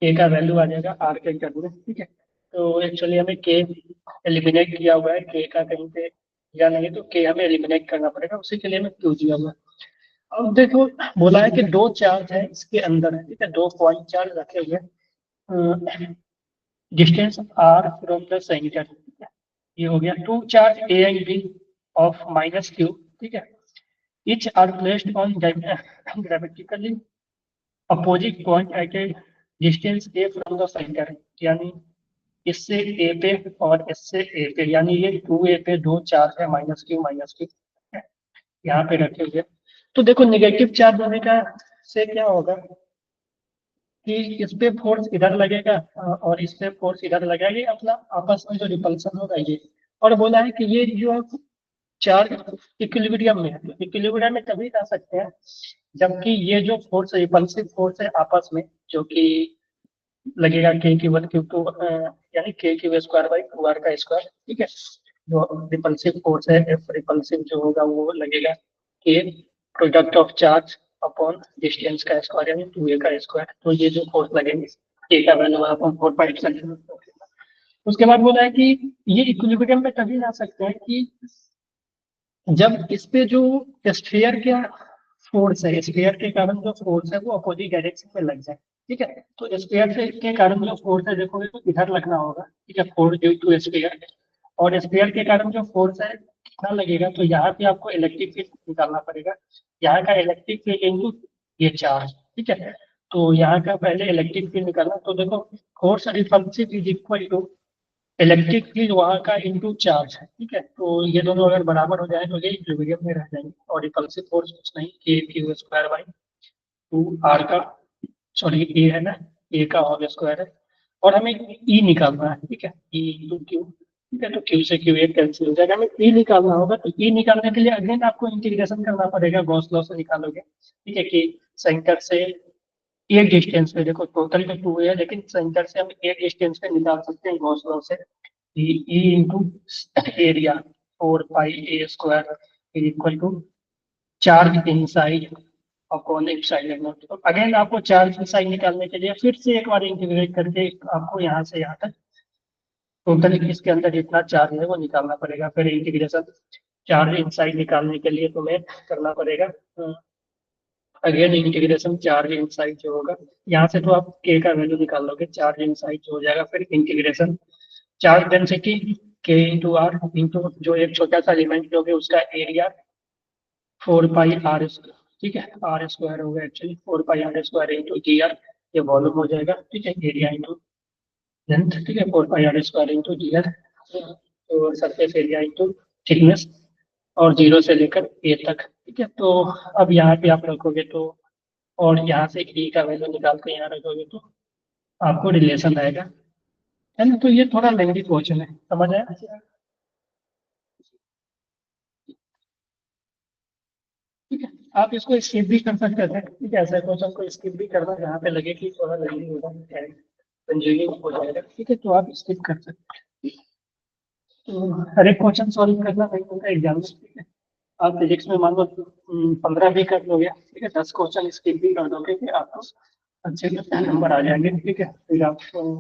के का वैल्यू आ जाएगा आर के टर्म में, ठीक है? तो एक्चुअली हमें के एलिमिनेट किया हुआ है, के का कहीं पे या नहीं तो के हमें एलिमिनेट करना पड़ेगा, उसी के लिए हमें क्यू दिया हुआ है। अब देखो बोला है कि दो चार्ज है इसके अंदर है, ठीक है? दो पॉइंट चार्ज रखे हुए हैं, distance R from the centre, ठीक है? ये हो गया two charge A and B of -q, ठीक है? each are placed on gravitatically opposite point at a distance a from the center, यानी इससे ए पे और इससे ए पे, यानी ये 2a पे दो चार्ज है -q यहाँ पे रखे हुए। तो देखो निगेटिव चार्ज होने का से क्या होगा कि इस पे फोर्स इधर लगेगा और इस पे फोर्स इधर लगेगा, ये अपना आपस में जो रिपल्सन होगा ये। और बोला है कि ये जो चार्ज इक्विलिब्रियम में है, तो इक्विलिब्रियम में तभी रह सकते हैं जबकि ये जो फोर्स रिपल्सिव फोर्स है आपस में, जो कि लगेगा k/1 q2 यानी k³ बाई 2r का स्क्वायर, ठीक है? जो रिपल्सिव फोर्स है एफ रिपल्सिव जो होगा वो लगेगा k product of charge upon distance का स्क्वायर यानी 2a का स्क्वायर। तो ये जो फोर्स लगेंगे k का वैल्यू अपन 4.7। उसके बाद बोला है कि ये इक्विलिब्रियम में तभी ला सकते हैं कि जब इस पे जो स्फीयर का फोर्स है, स्फीयर के कारण जो फोर्स है वो अपोजिट डायरेक्शन में लग जाए, ठीक है? तो स्फीयर से के कारण जो फोर्स है देखोगे तो इधर लगना होगा, ठीक है? फोर्स ड्यू टू स्फीयर, और स्फीयर के कारण जो फोर्स है कितना लगेगा, तो यहाँ पे आपको इलेक्ट्रिक फील्ड निकालना पड़ेगा। यहाँ का इलेक्ट्रिक फील्ड इंटू ये चार्ज, ठीक है? तो यहाँ का पहले इलेक्ट्रिक फील्ड निकालना, तो देखो force repulsive is equal to electric field वहाँ का इंटू चार्ज है, ठीक है? तो ये दोनों अगर बराबर हो जाए तो ये इक्विलिब्रियम में रह जाएंगे, और रिपल्सिव फोर्स कुछ नहीं k² बाई 2r का, सॉरी ए है ना, ए का होल स्क्वायर है। और हमें ई निकालना है, ठीक है? ई इंटू क्यू, ठीक है, तो क्यू से क्यू एक कैंसिल हो जाएगा, हमें ई निकालना होगा। तो ई निकालने के लिए अगेन आपको इंटीग्रेशन करना पड़ेगा, गॉस लॉ से निकालोगे। ठीक है, कि सेंटर से एक डिस्टेंस पे, देखो टोटल तो टू है, लेकिन सेंटर से हम एक डिस्टेंस पे निकाल सकते हैं गॉस लॉ से। E into area 4 pi a² is equal to charge inside upon epsilon naught. तो अगेन आपको चार्ज इनसाइड निकालने के लिए फिर से एक बार इंटीग्रेट करके आपको यहाँ से यहाँ तक टोटल इसके अंदर जितना चार्ज है वो निकालना पड़ेगा। फिर इंटीग्रेशन चार्ज इनसाइड निकालने के लिए तुम्हें करना पड़ेगा अगेन इंटीग्रेशन चार्ज इनसाइड जो होगा, यहाँ से तो आप के का वैल्यू निकाल लोगे, चार्ज इनसाइड जो हो जाएगा, फिर इंटीग्रेशन चार्ज डेंसिटी के इंटू आर इंटू जो एक छोटा सा एलिमेंट लोगे उसका एरिया 4 पाई r²। ठीक है, r² होगा actually 4 pi r² into G R, ये वॉल्यूम हो जाएगा। ठीक है, एरिया इंटू लेंथ। ठीक है, 4 pi r² into G are, तो सरफेस एरिया इंटू थिकनेस, और 0 से लेकर ए तक। ठीक है, तो अब यहाँ पे आप रखोगे तो, और यहाँ से ई का वैल्यू निकाल के यहाँ रखोगे तो आपको रिलेशन आएगा, है ना। तो ये थोड़ा लेंदी क्वेश्चन है, समझ आया। ठीक है, आप इसको स्किप भी कर सकते थे। ठीक है, ऐसा क्वेश्चन को स्किप भी करना जहाँ पे लगे कि थोड़ा लेंदी होगा, कंफ्यूजिंग हो जाएगा। ठीक है, तो आप स्किप कर सकते हैं। तो हर एक क्वेश्चन सॉल्व करना नहीं होगा एग्जाम में। ठीक है, आप फिजिक्स में मान लो 15 भी कर लोगे, ठीक है, 10 क्वेश्चन स्किप भी कर दोगे कि आपको अच्छे नंबर आ जाएंगे। ठीक है, फिर आपको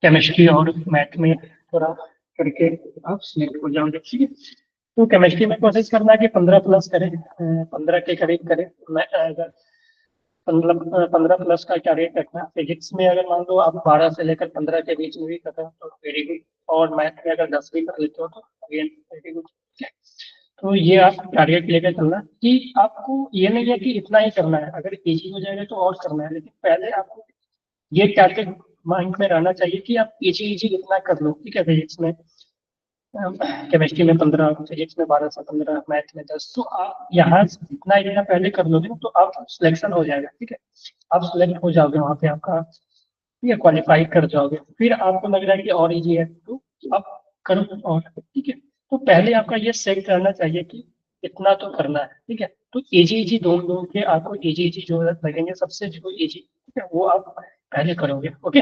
केमिस्ट्री और मैथ में थोड़ा करके आप सिलेक्ट हो जाओगे। ठीक है, तो केमिस्ट्री में कोशिश करना है कि 15 प्लस करें, 15 के करीब करें। मैं अगर 15 प्लस का टारगेट रखना। फिजिक्स में अगर मान लो आप 12 से लेकर 15 के बीच में भी कर रहे हो तो वेरी गुड, और मैथ में अगर 10 भी कर लेते हो तो अगेन वेरी गुड। तो ये आप टारगेट लेकर चलना कि आपको ये नहीं है कि इतना ही करना है, अगर इजी हो जाएगा तो और करना है, लेकिन पहले आपको ये टारगेट माइंड में रहना चाहिए कि आप इजी इजी इतना कर लो। ठीक है, फिजिक्स में केमिस्ट्री में 15, फिजिक्स में 12 से 15, मैथ में 10, तो आप यहाँ इतना इतना पहले कर लोगे तो आप सिलेक्शन हो जाएगा। ठीक है, आप सिलेक्ट हो जाओगे वहाँ पे, आपका ठीक है क्वालिफाई कर जाओगे। फिर आपको लग रहा है कि और इजी है तो आप करो और। ठीक है, तो पहले आपका ये सेट रहना चाहिए कि इतना तो करना है। ठीक है, तो इजी इजी ढूंढ के आपको इजी इजी जो लगेंगे सबसे जो इजी, ठीक है, वो आप पहले करोगे। ओके,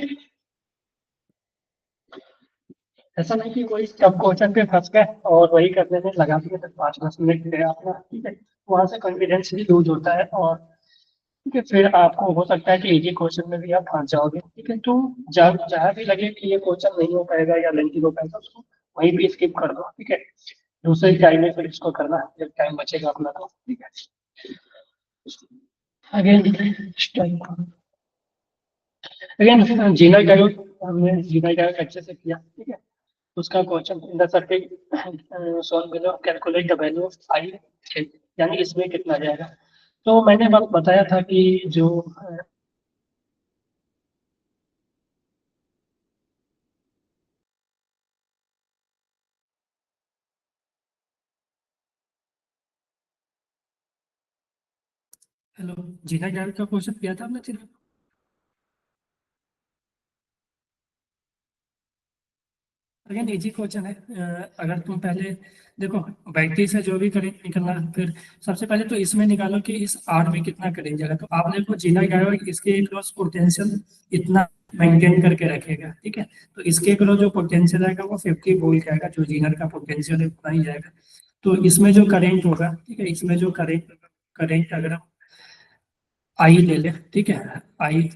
ऐसा नहीं कि कोई टफ क्वेश्चन पे फंस गए और वही करने में लगा दिए तो 5-10 मिनट गए अपना। ठीक है, वहां से कॉन्फिडेंस भी लूज होता है, और ठीक है फिर आपको हो सकता है कि इजी क्वेश्चन में भी आप फंस जाओगे। ठीक है, तो जहाँ भी लगे कि ये क्वेश्चन नहीं हो पाएगा या लेंथी हो पाएगा उसको वहीं भी स्किप कर दो। ठीक है, दूसरे टाइम में फिर इसको करना जब टाइम बचेगा अपना तो। ठीक है, अगेन अगेन जीना डायोड, हमने जीना डायोड अच्छे से किया। ठीक है, उसका question in the circuit solve below calculate the value of I, यानी इसमें कितना जाएगा। तो मैंने बताया था कि जो हेलो, जीना डायोड का क्वेश्चन किया था आपने। अगेन इजी क्वेश्चन है। अगर तुम पहले देखो, बैटरी से जो भी करंट निकलना, फिर सबसे पहले तो इसमें निकालो कि इस आर में कितना करंट जाएगा। तो आप देखो जीना डायोड इसके क्रॉस पोटेंशियल इतना मेंटेन करके रखेगा। ठीक है, तो इसके क्रॉस जो पोटेंशियल आएगा वो 50 वोल्ट आएगा, जो जीनर का पोटेंशियल है उतना ही जाएगा। तो इसमें जो करंट होगा, ठीक है, इसमें जो करंट करंट अगर हम आई ले ले, ठीक है, आई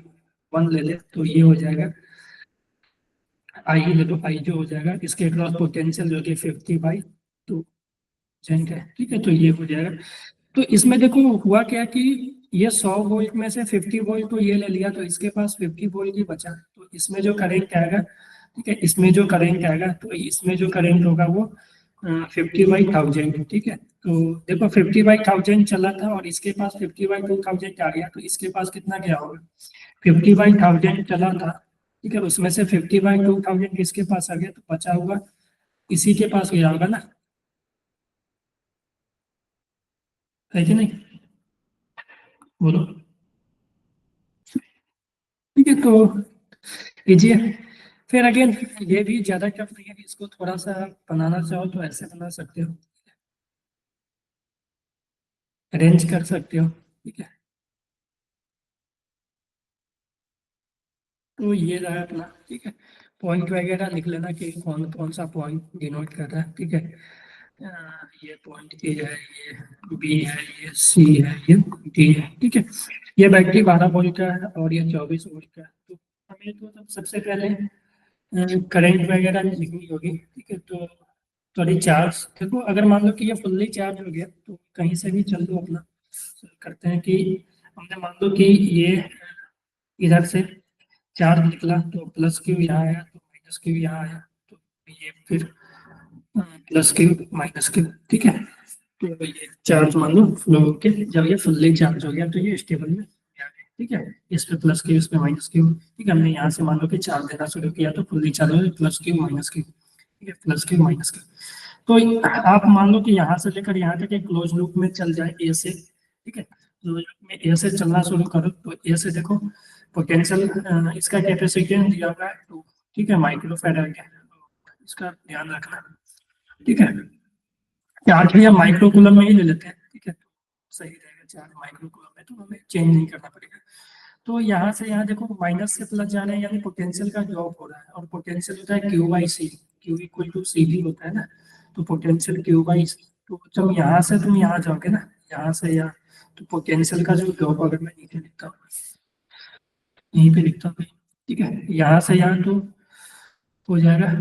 वन ले ले तो ये हो जाएगा आई ले लो, आई जो हो जाएगा इसके क्रॉस पोटेंशियल जो कि 50/2 सेंट है। ठीक है, तो ये हो जाएगा। तो इसमें देखो हुआ क्या कि ये 100 वोल्ट में से 50 वोल्ट तो ये ले लिया, तो इसके पास 50 वोल्ट ही बचा। तो इसमें जो करंट आएगा, ठीक है, इसमें जो करंट आएगा तो इसमें जो करंट होगा वो 50/1000। ठीक है, तो देखो 50/1000 चला था और इसके पास 50/2000 आ गया, तो इसके पास कितना गया होगा, 50/1000 चला था। ठीक है, उसमें से 50/2000 किसके पास आ गया, तो बचा हुआ इसी के पास गया होगा ना, है कि नहीं, बोलो। ठीक है, तो कीजिए फिर अगेन ये भी ज्यादा टफ नहीं है, इसको थोड़ा सा बनाना चाहो तो ऐसे बना सकते हो, अरेंज कर सकते हो, ठीक है। तो ये रहा अपना, ठीक है। पॉइंट वगैरह लिख लेना कि कौन कौन सा पॉइंट डिनोट कर रहा है, ठीक है। ये पॉइंट ए है, ये बी है, ये सी है, ये डी है, ठीक है। ये बैटरी 12 वोल्ट का है और ये 24 वोल्ट का है। तो हमें तो सबसे पहले करंट वगैरह लिखनी होगी, ठीक है। तो थोड़ी चार्ज देखो, अगर मान लो कि ये फुल्ली चार्ज हो गया तो कहीं से भी चल दो अपना। करते हैं कि हमने मान लो कि ये इधर से चार्ज निकला तो प्लस क्यू यहाँ आया तो माइनस क्यू यहाँ आया, तो ये फिर प्लस क्यू माइनस क्यू, ठीक है। तो ये चार्ज मान लो फ्लो होके जब ये फुल्ली चार्ज हो गया तो ये स्टेबल में आ गया, ठीक है। इस पे प्लस क्यू, इस पे माइनस क्यू, ठीक है। हमने यहाँ से मान लो कि चार्ज देना शुरू किया तो फुल्ली चार्ज हो गया, प्लस क्यू माइनस क्यू, ठीक है, प्लस क्यू माइनस क्यू। तो आप मान लो कि यहाँ से लेकर यहाँ तक एक क्लोज लूप में चल जाए ए से, ठीक है। क्लोज लूप में ए से चलना शुरू करो तो ए से देखो पोटेंशियल, इसका कैपेसिटेंस दिया हुआ है 2, ठीक है, माइक्रो फेराड है, इसका ध्यान रखना, ठीक है। चार्ज भी हम माइक्रो कूलम में ही ले लेते हैं, ठीक है। तो सही रहेगा, चार्ज माइक्रो कूलम में तो हमें चेंज नहीं करना पड़ेगा। तो यहाँ से यहाँ देखो माइनस से प्लस जा रहे हैं, यानी पोटेंशियल का ड्रॉप हो रहा है, और पोटेंशियल होता है q by C, q equal to c भी होता है ना। तो पोटेंशियल क्यू बाई सी, तो जब यहाँ से तुम यहाँ जाओगे ना, यहाँ से यहाँ, तो पोटेंशियल का जो ड्रॉप अगर मैं नीचे लिखता हूँ, यहीं पे लिखता हूँ, ठीक है, यहाँ से यहाँ तो हो जाएगा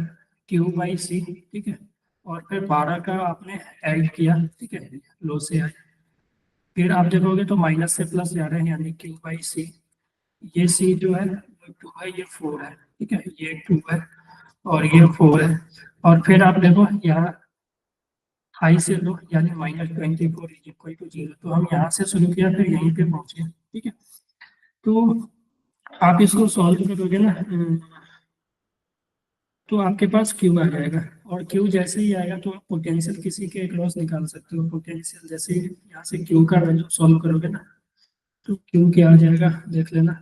क्यू बाई सी, ठीक है। और फिर 12 का आपने ऐड किया, ठीक है, लो से आए, फिर आप देखोगे तो माइनस से प्लस जा रहे हैं, यानी क्यू बाई सी, ये सी जो है वो 2 है, ये 4 है, ठीक है, ये 2 है और ये 4 है। और फिर आप देखो यहाँ हाई से लो, यानी -24 इज इक्वल टू 0, तो हम यहाँ से शुरू किया फिर यहीं पे पहुंचे, ठीक है। तो आप इसको सॉल्व करोगे ना, तो आपके पास क्यू आ जाएगा, और क्यू जैसे ही आएगा तो आप पोटेंशियल किसी के अक्रॉस निकाल सकते हो। पोटेंशियल जैसे ही यहाँ से क्यू का वैल्यू सॉल्व करोगे ना, तो क्यू क्या आ जाएगा देख लेना।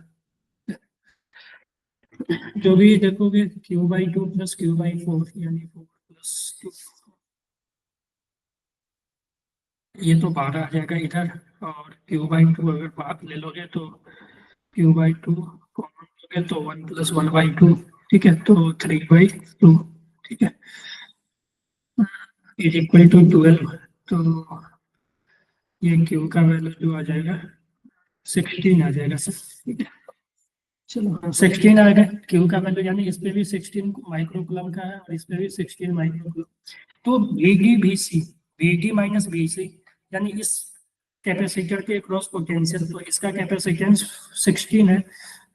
जो भी देखोगे Q by 2 plus Q by 4, यानी 4 प्लस 2, ये तो 12 आ जाएगा इधर। और क्यू बाई 2 अगर बात ले लोगे तो क्यू बाई 2 कॉमन लोगे तो 1 प्लस 1 बाई 2, ठीक है, तो 3/2, ठीक है, इज इक्वल टू 12। तो ये क्यू का वैल्यू जो आ जाएगा 16 आ जाएगा सर, ठीक है। चलो 16 आ गया क्यू का वैल्यू, यानी इस पे भी 16 माइक्रो कूलम का है और इस पे भी 16 माइक्रो कूलम। तो VD VC, VD minus VC, यानी इस कैपेसिटर के क्रॉस पोटेंशियल, तो इसका कैपेसिटेंस 16 है,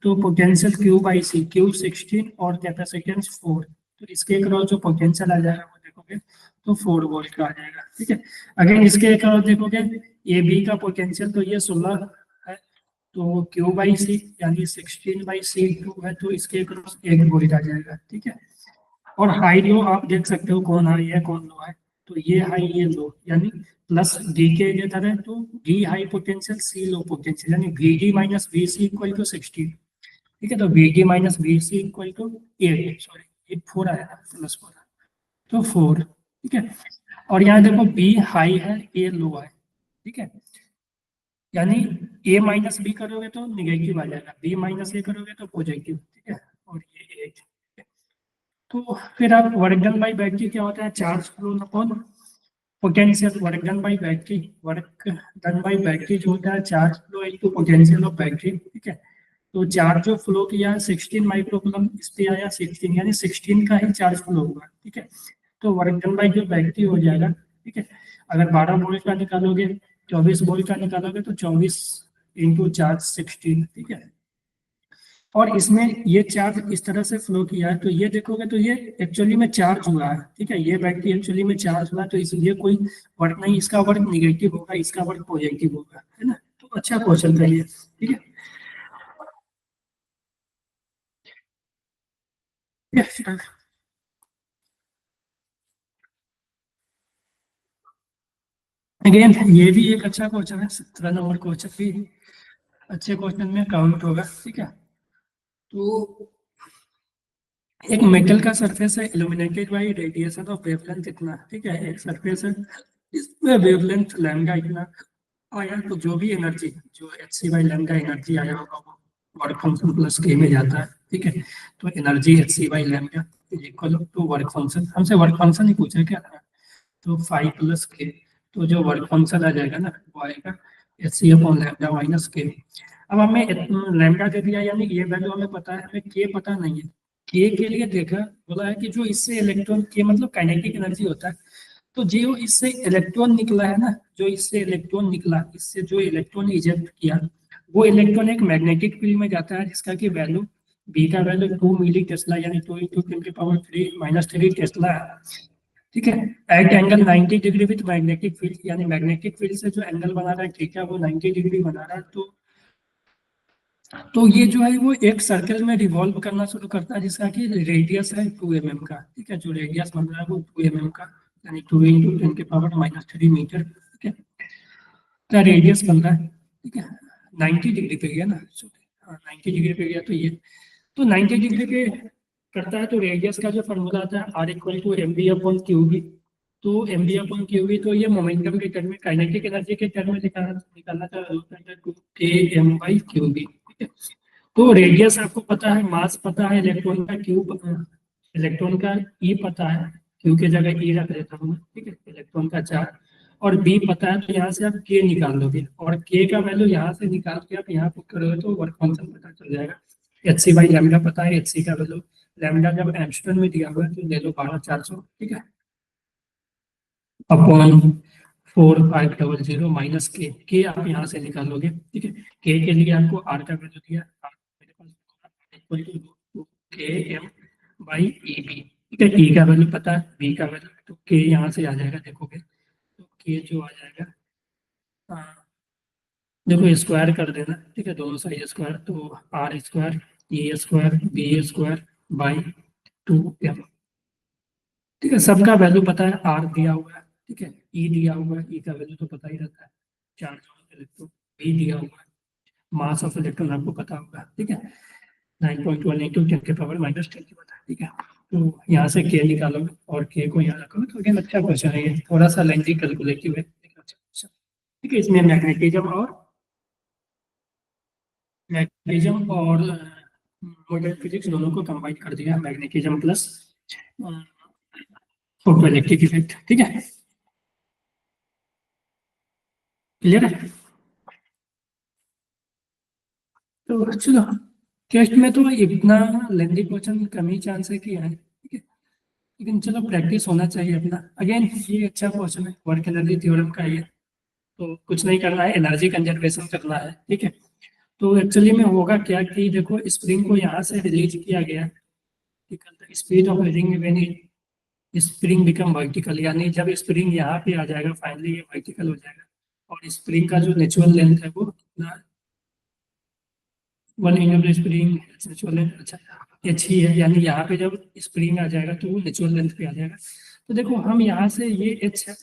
तो potential Q by C, Q 16 और कैपेसिटेंस 4, तो इसके क्रॉस जो पोटेंशियल आ जाएगा वो देखोगे तो 4 वोल्ट का आ जाएगा, ठीक है। अगर इसके क्रॉस देखोगे ए बी का पोटेंशियल तो ये 16 है, तो क्यू बाई सी यानी 16/C2 है, तो इसके क्रॉस 1 वोल्ट आ जाएगा, ठीक है। और हाई लो आप देख सकते हो कौन हाई है कौन लो है, तो ये हाई ये लो, यानी प्लस डी के इधर है तो D high potential C low potential, यानी V D minus V C equal to 16, ठीक है। तो V D minus V C equal to 8, sorry ये 4 आया ना, +4, तो 4, ठीक है। और यहाँ देखो बी हाई है ए लो है, ठीक है, यानी ए माइनस बी करोगे तो निगेटिव आ जाएगा, बी माइनस ए करोगे तो पॉजिटिव, ठीक है। और ये 8, तो फिर आप वर्क डन बाई बैटरी क्या होता है, charge flow upon potential. Work done by battery, work done by battery जो होता है charge flow into potential of battery, ठीक है। तो चार्ज जो फ्लो किया है 16 माइक्रो कूलम, इस पे आया 16, यानी 16 का ही चार्ज फ्लो होगा, ठीक है। तो वर्क डन बाई जो बैटरी हो जाएगा, ठीक है। अगर 12 वोल्ट का निकालोगे, 24 वोल्ट का निकालोगे तो 24 इंटू चार्ज 16, ठीक है। और इसमें ये चार्ज इस तरह से फ्लो किया है, तो ये देखोगे तो ये एक्चुअली में चार्ज हुआ है, ठीक है, ये बैटरी एक्चुअली में चार्ज हुआ है, तो इसलिए कोई वर्क नहीं, इसका वर्क निगेटिव होगा, इसका वर्क पॉजिटिव होगा, है ना। तो अच्छा क्वेश्चन था ये, ठीक है। अगेन ये भी एक अच्छा क्वेश्चन है, 17 नंबर क्वेश्चन भी अच्छे क्वेश्चन में काउंट होगा, ठीक है। तो एक मेटल का सरफेस है illuminated by radiation of wavelength इतना, ठीक है, एक सरफेस है इसमें वेवलेंथ लैम्डा इतना आया, तो जो भी एनर्जी जो H C by lambda energy आया होगा वो वर्क फंक्शन प्लस के में जाता है, ठीक है। तो energy H C by lambda is equal to work function, हमसे वर्क फंक्शन ही पूछा क्या था, तो फाइव प्लस के, तो जो वर्क फंक्शन आ जाएगा ना वो आएगा H C upon lambda minus K. अब हमें लैम्डा दे दिया, यानी ये वैल्यू हमें पता है, हमें के पता नहीं है। के के लिए देखा, बोला है कि जो इससे इलेक्ट्रॉन, के मतलब काइनेटिक एनर्जी होता है, तो जो इससे इलेक्ट्रॉन निकला है ना, जो इससे इलेक्ट्रॉन निकला, इससे जो इलेक्ट्रॉन इजेक्ट किया, वो इलेक्ट्रॉन एक मैग्नेटिक फील्ड में जाता है जिसका की वैल्यू, बी का वैल्यू 2 मिली टेस्ला, यानी 2 × 10⁻³ - टेस्ला है, ठीक है। At angle 90 degree with magnetic field, यानी मैग्नेटिक फील्ड से जो एंगल बना रहा है ठीक है, वो 90 डिग्री बना रहा है, तो ये जो है वो एक सर्कल में रिवॉल्व करना शुरू करता है जिसका कि रेडियस है 2 mm का, ठीक है, जो रेडियस बन रहा है वो 2 mm का, यानी 2 × 10⁻³ मीटर, ठीक है, का रेडियस बन रहा है, ठीक है। 90 डिग्री पे गया ना, हाँ 90 डिग्री पे गया, तो ये तो 90 डिग्री पे करता है, तो रेडियस का जो फॉर्मूला आता है r equal to m b upon q b, तो m b upon q b, तो ये मोमेंटम के टर्म में, काइनेटिक एनर्जी के टर्म में निकालना चाहता है, टू के एम बाई क्यू बी, ठीक है। तो रेडियस आपको पता है, मास पता है, इलेक्ट्रॉन का क्यू, इलेक्ट्रॉन का ई पता है, क्यू की जगह ई रख देता हूँ मैं, ठीक है, इलेक्ट्रॉन का चार्ज, और बी पता है, तो यहाँ से आप के निकाल लोगे, और के का वैल्यू यहाँ से निकाल के आप यहाँ पुट करोगे तो वर्क फंक्शन पता चल जाएगा। एच सी बाई लैम्डा पता है, एच सी का वैल्यू, लैम्डा जब एंगस्ट्रॉम में दिया हुआ है तो ले लो 12400, ठीक है, अपॉन 4500 माइनस के आप यहाँ से निकालोगे, ठीक है। के लिए आपको आर का वैल्यू दिया, आर मेरे पास इक्वल टू के एम बाई ई बी, ठीक है, ई का वैल्यू पता है, बी का वैल्यू, तो के यहाँ से आ जाएगा, देखोगे तो के जो आ जाएगा, हाँ, देखो स्क्वायर कर देना, ठीक है, दोनों साइड स्क्वायर, तो R square A square B square by 2m, ठीक है, सबका वैल्यू पता है, आर दिया हुआ है, ठीक है, ई दिया हुआ है, ई का वैल्यू तो पता ही रहता है, चार्ज ऑफ इलेक्ट्रॉन, बी दिया हुआ है, मास ऑफ इलेक्ट्रॉन आपको पता होगा, ठीक है, 9.1 × 10⁻⁻10 की पता है, ठीक है। तो यहाँ से के निकालोगे और के को यहाँ रखोगे, तो अगेन अच्छा क्वेश्चन है ये, थोड़ा सा लेंथी कैलकुलेटिव है, लेकिन अच्छा क्वेश्चन, ठीक है। इसमें मैग्नेटिज्म और मॉडर्न फिजिक्स दोनों को कंबाइन कर दिया, मैग्नेटिज्म प्लस फोटोइलेक्ट्रिक इफेक्ट, ठीक है, क्लियर है। तो चलो, टेस्ट में तो इतना लेंथी क्वेश्चन कम ही चांस है कि है, ठीक है, लेकिन चलो प्रैक्टिस होना चाहिए अपना, अगेन ये अच्छा क्वेश्चन है, वर्क एनर्जी थ्योरम का ये, तो कुछ नहीं करना है, एनर्जी कंजर्वेशन करना है, ठीक है। तो एक्चुअली में होगा क्या कि देखो, स्प्रिंग को यहाँ से रिलीज किया गया, speed of ring when spring become vertical, यानी जब स्प्रिंग यहाँ पे आ जाएगा फाइनली ये वर्टिकल हो जाएगा, और स्प्रिंग का जो नेचुरल लेंथ है वो कितना, 1 स्प्रिंग नेचुरल लेंथ, अच्छा एच ही है, यानी यहाँ पे जब स्प्रिंग आ जाएगा तो वो नेचुरल लेंथ पे आ जाएगा, तो देखो हम यहाँ से ये एच है,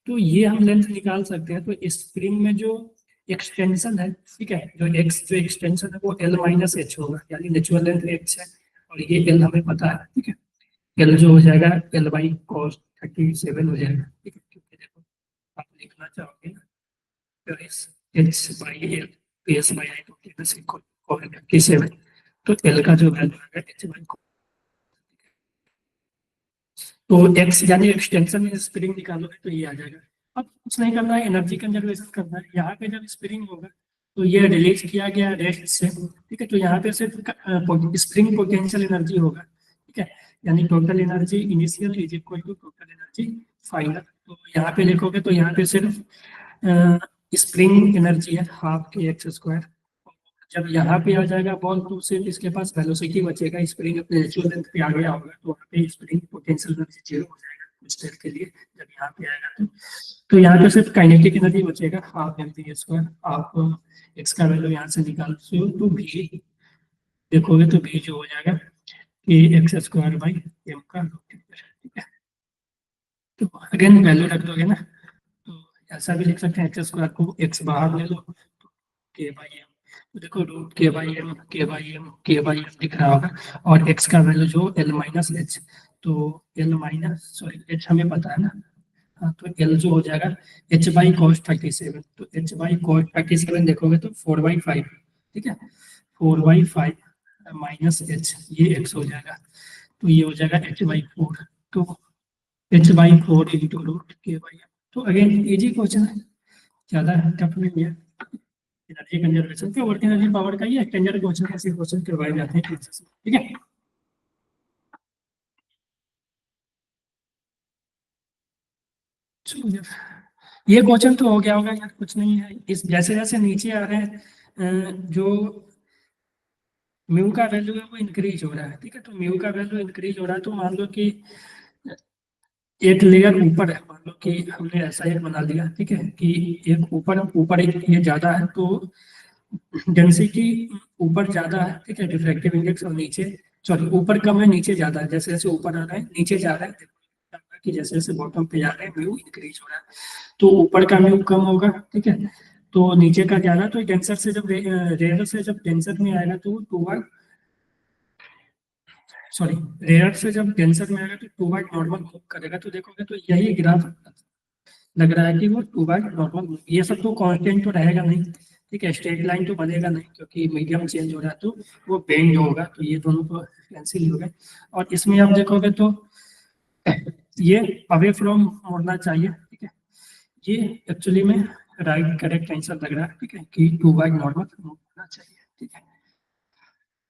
तो ये हम लेंथ निकाल सकते हैं, तो स्प्रिंग में जो एक्सटेंशन है, ठीक है, जो एक्स जो एक्सटेंशन है वो एल माइनस एच होगा, यानी नेचुरल लेंथ एच है, और ये एल हमें पता है, ठीक है, एल जो हो जाएगा एल बाई कॉस 37 हो जाएगा, ठीक है, क्योंकि देखो आप लिखना चाहोगे ना, तो इस H by L S by I तो प्लस इक्वल 37, तो एल का जो वैल्यू आएगा एच बाई, तो एक्स यानी एक्सटेंशन में स्प्रिंग निकालोगे तो ये आ जाएगा। अब कुछ नहीं करना है, एनर्जी कंजर्वेशन करना है, यहाँ पे जब स्प्रिंग होगा तो ये रिलीज किया गया रेस्ट से, ठीक है, तो यहाँ पे सिर्फ स्प्रिंग पोटेंशियल एनर्जी होगा, ठीक है, यानी total energy initial is equal to total energy final, तो यहाँ पे लिखोगे तो यहाँ पे सिर्फ स्प्रिंग एनर्जी है हाफ के एक्स स्क्वायर, जब यहाँ पे आ जाएगा बॉल तो सिर्फ इसके पास वेलोसिटी बचेगा, स्प्रिंग अपने नेचुरल लेंथ पे आ गया होगा, तो वहाँ पे स्प्रिंग पोटेंशियल एनर्जी जीरो हो जाएगा कुछ देर के लिए, जब यहाँ पे आएगा तो यहाँ पे सिर्फ काइनेटिक एनर्जी बचेगा हाफ एम पी स्क्वायर, आप एक्स का वैल्यू यहाँ से निकाल तो भी देखोगे तो भी जो हो जाएगा कि एक्स स्क्वायर बाई एम का ठीक है, तो अगेन वैल्यू रख दोगे ना, तो ऐसा भी लिख सकते हैं एक्स स्क्वायर को एक्स बाहर ले लो, तो के बाई एम, तो देखो रूट के बाई एम दिख रहा होगा, और एक्स का वैल्यू जो एल माइनस एच, तो एल माइनस सॉरी एच हमें पता है ना। हाँ, तो एल जो हो जाएगा एच बाई कॉस 37, तो एच बाई कॉस 37 देखोगे तो 4/5, ठीक है, 4/5 माइनस एच, ये एक्स हो जाएगा, तो ये हो जाएगा h/4, तो h/4 इंटू रूट के/m। तो अगेन इजी क्वेश्चन है, ज्यादा टफ नहीं है। एनर्जी कंजर्वेशन के वर्क एनर्जी पावर का ही एक्सटेंडेड क्वेश्चन, ऐसे क्वेश्चन करवाए जाते हैं क्लासेस में, ठीक है। चलो यार, ये क्वेश्चन तो हो गया होगा यार, कुछ नहीं है। इस जैसे जैसे नीचे आ रहे हैं जो म्यू का वैल्यू है वो इंक्रीज हो रहा है, ठीक है, तो म्यू का वैल्यू इंक्रीज हो रहा है, तो मान लो कि एक लेयर ऊपर है, मान लो कि हमने ऐसा एक बना लिया, ठीक है, कि एक ऊपर ऊपर एक ये ज्यादा है, तो डेंसिटी ऊपर ज्यादा है, ठीक है, रिफ्रैक्टिव इंडेक्स, और नीचे सॉरी ऊपर कम है नीचे ज्यादा है, जैसे जैसे ऊपर आ रहा है नीचे जा रहा है, कि जैसे जैसे बॉटम पे जा रहे हैं म्यू इंक्रीज हो रहा है, तो ऊपर का म्यू कम होगा, ठीक है, तो नीचे का ज्यादा, तो डेंसर से जब रेयर से जब डेंसर में आएगा तो टू बार सॉरी रेयर से जब डेंसर में आएगा तो टू बार नॉर्मल मूव करेगा, तो देखोगे तो यही ग्राफ लग रहा है कि वो टू बार नॉर्मल, ये सब तो कांस्टेंट तो रहेगा नहीं, ठीक है, स्ट्रेट लाइन तो बनेगा नहीं, क्योंकि मीडियम चेंज हो रहा है, तो वो बेंड होगा, तो ये दोनों तो कैंसिल हो गए। और इसमें आप देखोगे तो ये अवे फ्रॉम मुड़ना चाहिए, ठीक है, ये एक्चुअली में राइट करेक्ट आंसर लग रहा है, ठीक है, कि टू बाय नॉर्मल होना चाहिए, ठीक है।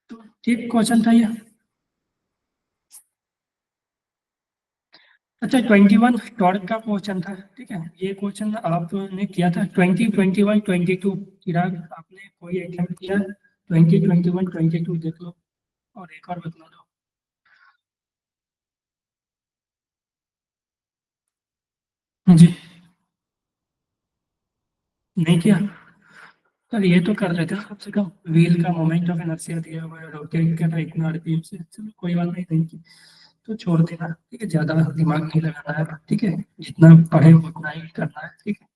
तो ठीक क्वेश्चन था ये। अच्छा, 21 टॉर्क का क्वेश्चन था, ठीक है, ये क्वेश्चन आपने किया था 20, 21, 22, चिराग आपने कोई अटेम्प्ट किया 20, 21, 22 देख लो, और एक और बता दो। जी, नहीं किया। सर ये तो कर लेते हैं कम से कम, व्हील का मोमेंट ऑफ इनर्शिया दिया हुआ है, रोटेट कर रहा है इतना आरपीएम से, चलो कोई बात नहीं, नहीं की तो छोड़ देना, ठीक है, ज्यादा दिमाग नहीं लगाना है, ठीक है, जितना पढ़े उतना ही करना है, ठीक है,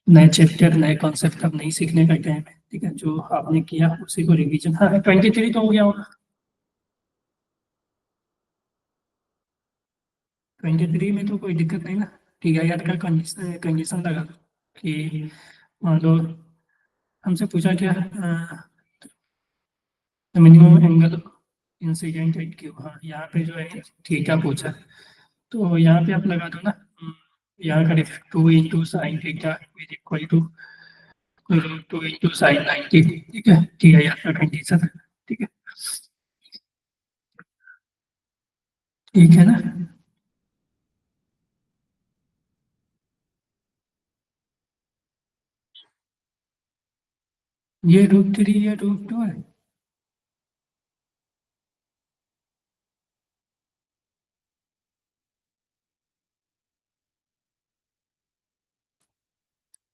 नए चैप्टर नए कॉन्सेप्ट अब नहीं सीखने का टाइम है, ठीक है, जो आपने किया उसी को रिवीजन, हाँ 23 तो हो गया होगा। 23 में तो कोई दिक्कत नहीं ना, ठीक है यार, का कंडीशन कंडीशन लगा दो कि मान लो हमसे पूछा क्या, minimum angle incident at Q, हाँ यहाँ पे जो है थीटा पूछा है, तो यहाँ पे आप लगा दो ना, यहाँ का 2 into sine theta is equal to 2 into sine 90, ठीक है, ठीक है यहाँ का कंडीशन है, ठीक है, ठीक है ना। ये √3 ये √2 है।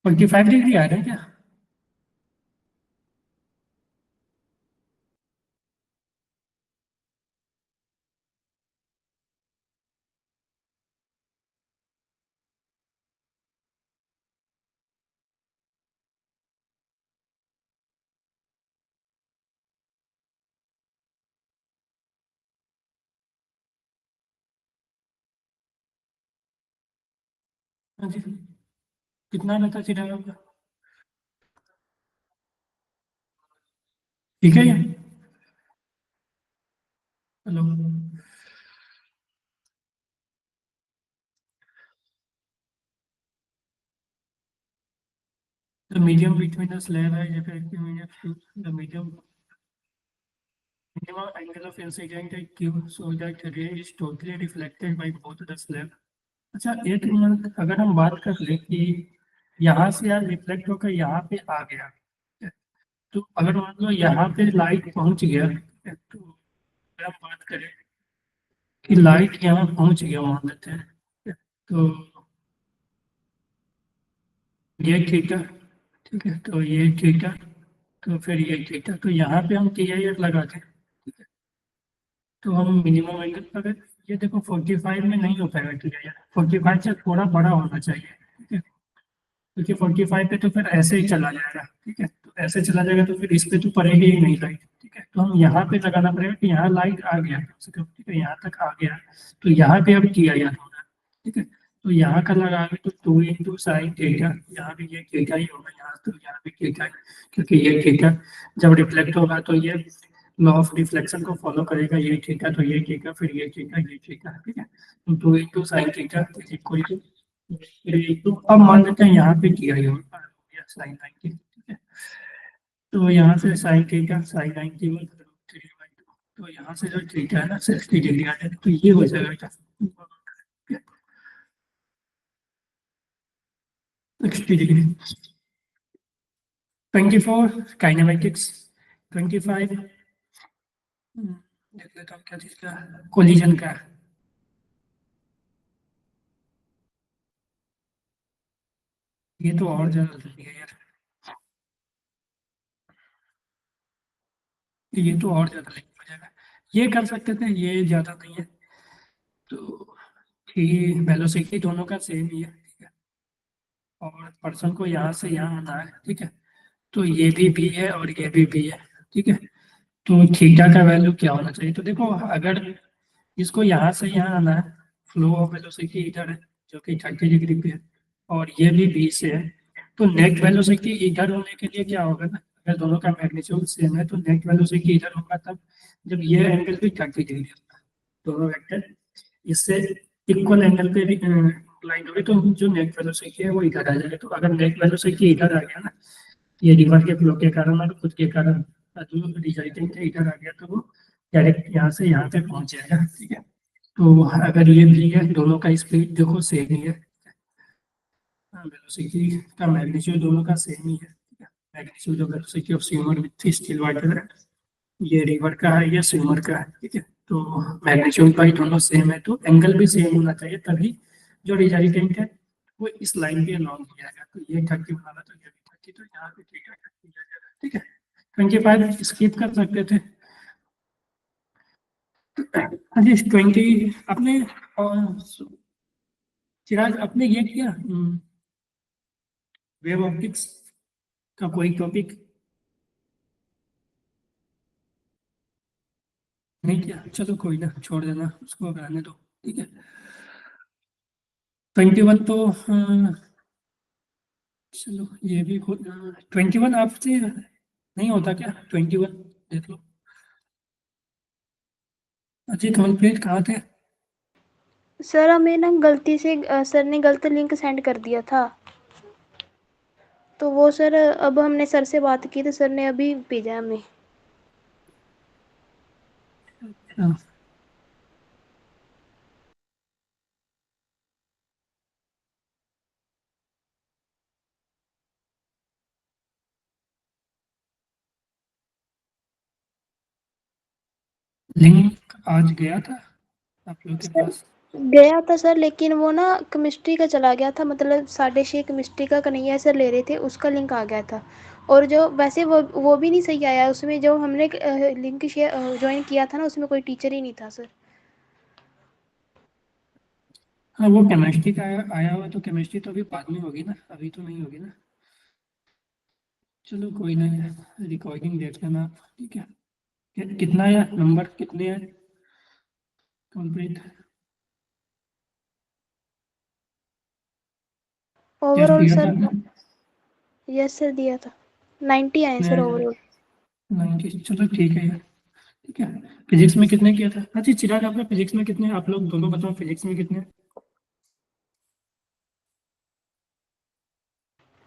45 डिग्री आ रहा है क्या? हाँ जी, कितना रहता चिराग का? ठीक है ये, hello, the medium between the slab and effective medium to the medium minimum angle of incident at Q so that ray is totally reflected by both the slab। अच्छा एक मिनट, अगर हम बात कर ले कि यहाँ से यार रिफ्लेक्ट होकर यहाँ पे आ गया, तो अगर मान लो यहाँ पे लाइट पहुंच गया, तो अगर हम बात करें कि लाइट यहाँ पहुंच गया मान लेते हैं, तो ये थीटा, ठीक है, तो ये थीटा, तो फिर ये थीटा, तो यहाँ पे हम टी आई लगा दें, तो हम मिनिमम एंगल अगर ये देखो 45 में नहीं हो पाएगा, ठीक है यार, 45 से थोड़ा बड़ा होना चाहिए, ठीक है, क्योंकि 45 पे तो फिर ऐसे ही चला जाएगा, ठीक है, तो ऐसे चला जाएगा तो फिर इस पे तो पड़ेगी ही नहीं लाइट, ठीक है। तो हम यहाँ पे लगाना पड़ेगा कि यहाँ लाइट आ गया कम से कम, ठीक है, यहाँ तक आ गया। तो यहाँ पे अब किया याद होगा, ठीक है। तो यहाँ का लगाएंगे तो 2 × sin थीटा, यहाँ भी ये थीटा ही होगा, यहाँ तो यहाँ भी थीटा है, क्योंकि ये थीटा जब रिफ्लेक्ट होगा तो ये लॉ ऑफ रिफ्लेक्शन को फॉलो करेगा, ये थीटा तो ये थीटा, फिर ये थीटा ये थीटा, ठीक है। तो 2 × sin थीटा इक्वल टू, अब मान लेते हैं यहाँ पे किया ही होगा साइन 90, ठीक है। तो यहाँ से साइन थीटा साइन 90 में 3/2, तो यहाँ से जो थीटा है ना 60 डिग्री आ जाएगा, तो ये हो जाएगा बेटा 60 डिग्री। 24 काइनेमेटिक्स। 25 देख लेता हूँ क्या चीज का, कोलिजन का। ये तो और ज्यादा जल्दी है यार, ये तो और ज्यादा लेंगे हो जाएगा। ये कर सकते थे, ये ज्यादा नहीं है। तो ठीक, वेलोसिटी दोनों का सेम ही है, ठीक है। और पर्सन को यहाँ से यहाँ आना है, ठीक है। तो ये भी बी है और ये भी बी है, ठीक है। तो थीटा का वैल्यू क्या होना चाहिए, तो देखो अगर इसको यहाँ से यहाँ आना है, फ्लो ऑफ वेलोसिटी इधर है जो कि 30 डिग्री पे है, और ये भी बी से है। तो नेट वेलोसिटी इधर होने के लिए क्या होगा ना, अगर दोनों का मैग्नीट्यूड सेम है तो नेट वेलोसिटी इधर होगा तब जब ये एंगल भी 30 डिग्री होगा, दोनों वेक्टर इससे इक्वल एंगल पे भी इंक्लाइन होगी, तो जो नेट वेलोसिटी है वो इधर आ जाएगा। तो अगर नेट वेलोसिटी इधर आ गया ना, ये रिवर के फ्लो के कारण और खुद के कारण जो रिजल्टेंट है इधर आ गया, तो वो डायरेक्ट यहाँ से यहाँ पे पहुंच जाएगा, ठीक है। तो अगर ये भी है, दोनों का स्पीड देखो सेम ही है, वेलोसिटी का मैग्नीट्यूड दोनों का सेम ही है, ठीक है। Magnitude of velocity of swimmer with still water, ये रिवर का है, ये स्विमर का है, ठीक है। तो मैग्नीट्यूड भाई दोनों सेम है, तो एंगल भी सेम होना चाहिए, तभी जो रिजल्टेंट है वो इस लाइन के अलॉन्ग हो जाएगा। तो ये 30 बनाना तो ये भी 30, तो यहाँ पे ठीक है, ठीक है। 25 स्किप कर सकते थे। हाँ जी 20 अपने, चिराग अपने ये किया वेव ऑप्टिक्स का कोई टॉपिक नहीं किया, चलो कोई ना, छोड़ देना उसको, रहने दो, ठीक है। 21 तो चलो ये भी 21 आपसे नहीं होता क्या, 21 देख लो। अजीत मनप्रीत कहाँ थे। सर हमें ना गलती से सर ने गलत लिंक सेंड कर दिया था, तो वो सर अब हमने सर से बात की तो सर ने अभी भेजा हमें। हाँ। लिंक आज गया था आप लोग के सर पास। गया था सर, लेकिन वो ना केमिस्ट्री का चला गया था, मतलब 6:30 केमिस्ट्री का कन्हैया सर ले रहे थे, उसका लिंक आ गया था। और जो वैसे वो भी नहीं सही आया, उसमें जो हमने लिंक शेयर ज्वाइन किया था ना, उसमें कोई टीचर ही नहीं था सर। हाँ वो केमिस्ट्री का आया हुआ, तो केमिस्ट्री तो अभी बाद में होगी ना, अभी तो नहीं होगी ना। चलो कोई नहीं, रिकॉर्डिंग देख लेना आप, ठीक है। कितना है नंबर, कितने हैं कंप्लीट। टेस्ट ओवरऑल दिया था सर, आपने। यस सर दिया था, 90 आए सर ओवरऑल। 90, चलो ठीक है यार, ठीक है। फिजिक्स में कितने किया था, अच्छा चिराग आपका फिजिक्स में कितने, आप लोग दोनों बताओ फिजिक्स में कितने।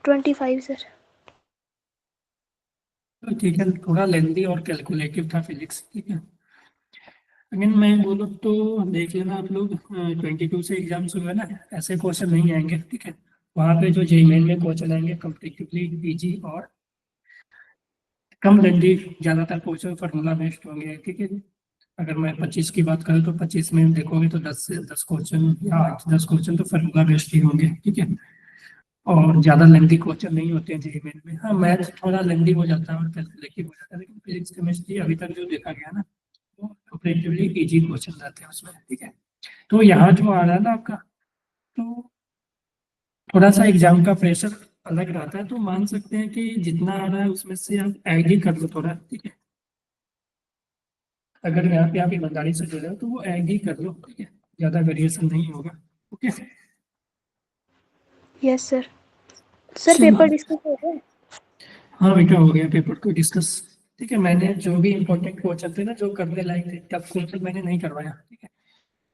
25 सर। तो ठीक है, थोड़ा लेंदी और कैलकुलेटिव था फिजिक्स, ठीक है। अगर मैं बोलूँ तो देख लेना आप लोग, 22 से एग्जाम शुरू है ना, ऐसे क्वेश्चन नहीं आएंगे, ठीक है। वहाँ पे जो जेईई मेन में क्वेश्चन आएंगे कम्पिटिटिवली पीजी और कम लेंदी, ज्यादातर क्वेश्चन फार्मूला बेस्ड होंगे, ठीक है। अगर मैं 25 की बात करूँ तो 25 में देखोगे तो 10 से 10 क्वेश्चन या 8 10 क्वेश्चन तो फार्मूला बेस्ड ही होंगे, ठीक है। और ज्यादा लेंदी क्वेश्चन नहीं होते हैं जेईई मेन में। हाँ मैथ थोड़ा लेंदी हो जाता है और कैलकुलेटिव हो जाता है, लेकिन फिजिक्स केमिस्ट्री अभी तक जो देखा गया ना, वो कंपेरेटिवली इजी क्वेश्चन रहते हैं उसमें, ठीक है। तो यहाँ जो आ रहा है ना आपका, तो थोड़ा सा एग्जाम का प्रेशर अलग रहता है, तो मान सकते हैं कि जितना आ रहा है उसमें से आप ऐड ही कर लो थोड़ा, ठीक है। अगर यहाँ पे आप ईमानदारी से जुड़े हो तो वो ऐड ही कर लो, ठीक है, ज़्यादा वेरिएशन नहीं होगा। ओके। Yes sir. सर चलो, पेपर डिस्कस हो गया? हाँ बेटा हो गया पेपर को डिस्कस। ठीक है, मैंने जो भी इम्पोर्टेंट क्वेश्चन थे ना जो करने लायक थे, टफ क्वेश्चन मैंने नहीं करवाया, ठीक है।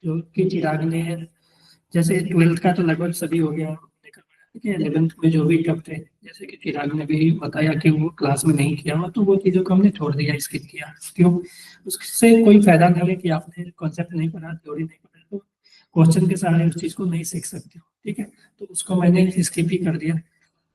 जो कि चिराग ने, जैसे 12th का तो लगभग सभी हो गया हमने करवाया, ठीक है। 11th में जो भी टफ थे, जैसे कि चिराग ने भी बताया कि वो क्लास में नहीं किया हुआ, तो वो चीज़ों को हमने छोड़ दिया, स्किप किया। क्यों? उससे कोई फायदा नहीं है कि आपने कॉन्सेप्ट नहीं पढ़ा, थ्योरी नहीं पढ़ा, तो क्वेश्चन के सहारे उस चीज़ को नहीं सीख सकते हो, ठीक है। तो उसको मैंने स्किप ही कर दिया,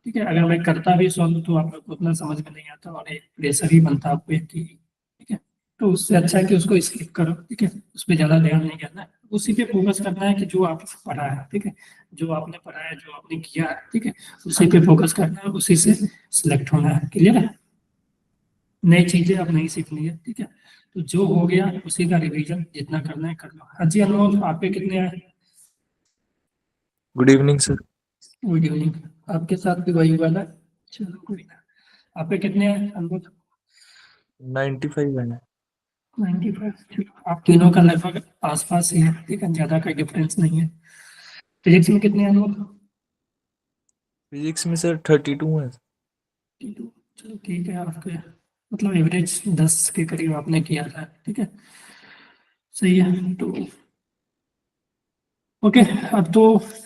ठीक है। अगर मैं करता भी सॉल्व तो आप लोग को उतना समझ में नहीं आता और एक प्रेशर ही बनता आपको एक की, ठीक है। तो उससे अच्छा है कि उसको स्किप करो, ठीक है। उस पर ज़्यादा ध्यान नहीं करना है, उसी पे फोकस करना है कि जो आपने पढ़ा है, ठीक है। जो आपने पढ़ा है, जो आपने किया है, ठीक है, उसी पे फोकस करना है, उसी से सिलेक्ट होना है। क्लियर है? नई चीजें अब नहीं सीखनी है, ठीक है। तो जो हो गया उसी का रिवीजन जितना करना है कर लो। हाँ जी अनुभव, आप पे कितने आए? Good evening sir. Good evening. आपके साथ भी वही हुआ ना? चलो कोई ना। आप पे कितने आए अनुभव? 95 है। 95। चलो, आप तीनों का लगभग आस पास ही है, ठीक है, ज्यादा का डिफरेंस नहीं है। फिजिक्स में कितने अनुभव? फिजिक्स में सर 32 है। 32। चलो ठीक है, आपके मतलब एवरेज 10 के करीब आपने किया था, ठीक है, सही है। तो ओके, अब तो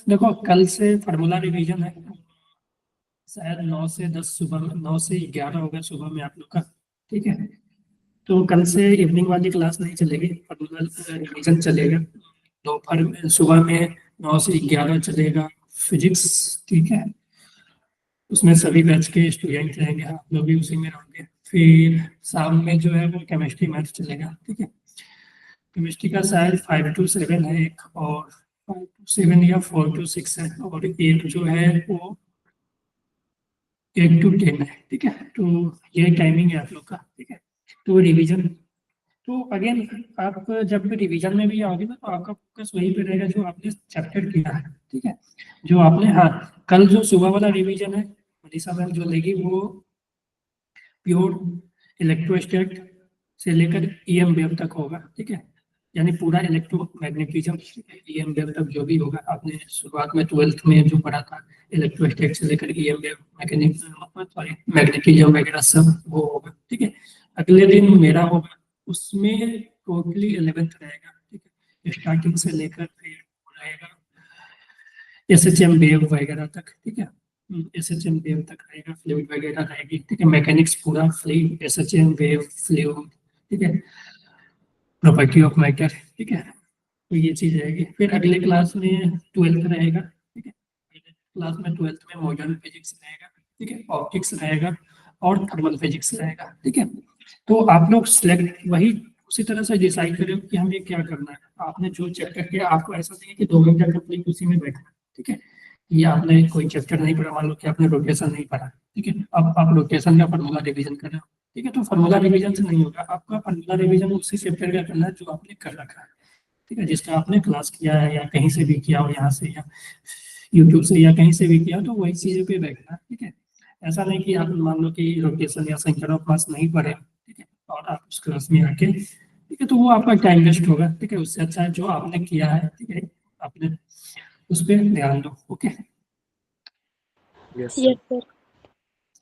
देखो कल से फार्मूला रिवीजन है, शायद 9 से 10 सुबह में, 9 से 11 होगा सुबह में आप लोग का, ठीक है। तो कल से इवनिंग वाली क्लास नहीं चलेगी, फार्मूला रिवीजन चलेगा। दोपहर में, सुबह में 9 से 11 चलेगा फिजिक्स, ठीक है। उसमें सभी बैच के स्टूडेंट रहेंगे, आप लोग भी उसी में रहोगे। फिर शाम में जो है वो केमिस्ट्री मैथ चलेगा, ठीक है। केमिस्ट्री का शायद 5 to 7 है एक, और 5 to 7 या 4 to 6 है, और एक जो है वो 8 to 10 है, ठीक है। तो ये टाइमिंग है आप लोग का, ठीक है। तो रिवीजन, तो अगेन आप जब भी रिवीजन में भी आओगे ना, तो आपका फोकस वहीं पे रहेगा जो आपने चैप्टर किया है, ठीक है। जो आपने, हाँ, कल जो सुबह वाला रिवीजन है मनीषा मैम जो लेगी वो प्योर इलेक्ट्रोस्टैट से लेकर ईएम वेव तक होगा, ठीक है। यानी पूरा इलेक्ट्रोमैग्नेटिज्म, ईएम वेव तक जो भी होगा, आपने शुरुआत में 12th में जो पढ़ा था, इलेक्ट्रोस्टैट से लेकर EM wave, mechanism, sorry, magnetism वगैरह सब वो होगा, ठीक है। अगले दिन मेरा होगा, उसमें टोटली 11th रहेगा, ठीक है, स्टार्टिंग से लेकर फिर रहेगा एसएचएम वेव वगैरह तक, ठीक है। एसएचएम वेव तक रहेगा, फ्लूइड वगैरह रहेगी, ठीक है। मैकेनिक्स पूरा फ्लूइड, एसएचएम वेव, फ्लूइड, ठीक है, प्रॉपर्टी ऑफ मैटर, ठीक है। तो ये चीज रहेगी। फिर अगले क्लास में 12th रहेगा, ठीक है। अगले क्लास में 12th में मॉडर्न फिजिक्स रहेगा, ठीक है, ऑप्टिक्स रहेगा और थर्मल फिजिक्स रहेगा, ठीक है। तो आप लोग सिलेक्ट वही उसी तरह से डिसाइड करें कि हमें क्या करना है। आपने जो चैप्टर किया, आपको ऐसा नहीं है कि 2 घंटा कंप्लीट उसी में बैठना, ठीक है। ये आपने कोई चैप्टर नहीं पढ़ा, मान लो कि आपने रोटेशन नहीं पढ़ा, ठीक है, अब आप रोटेशन का फॉर्मूला रिवीजन कर रहे हो, ठीक है। तो फॉर्मूला रिवीजन से नहीं होगा, आपका फॉर्मूला रिवीजन उसी चैप्टर का करना है जो आपने कर रखा है, ठीक है, जिसका आपने क्लास किया है या कहीं से भी किया हो, यहाँ से या यूट्यूब से या कहीं से भी किया, तो वही चीज़ों पे बैठना है, ठीक है। ऐसा नहीं कि आप मान लो कि रोटेशन या सेंटर ऑफ मास नहीं पढ़े, ठीक है, और आप उस क्लास में आके, ठीक है, तो वो आपका टाइम वेस्ट होगा, ठीक है। उससे अच्छा है जो आपने किया है, ठीक है, आपने उस पर ध्यान दो। Okay, yes sir. Yes sir.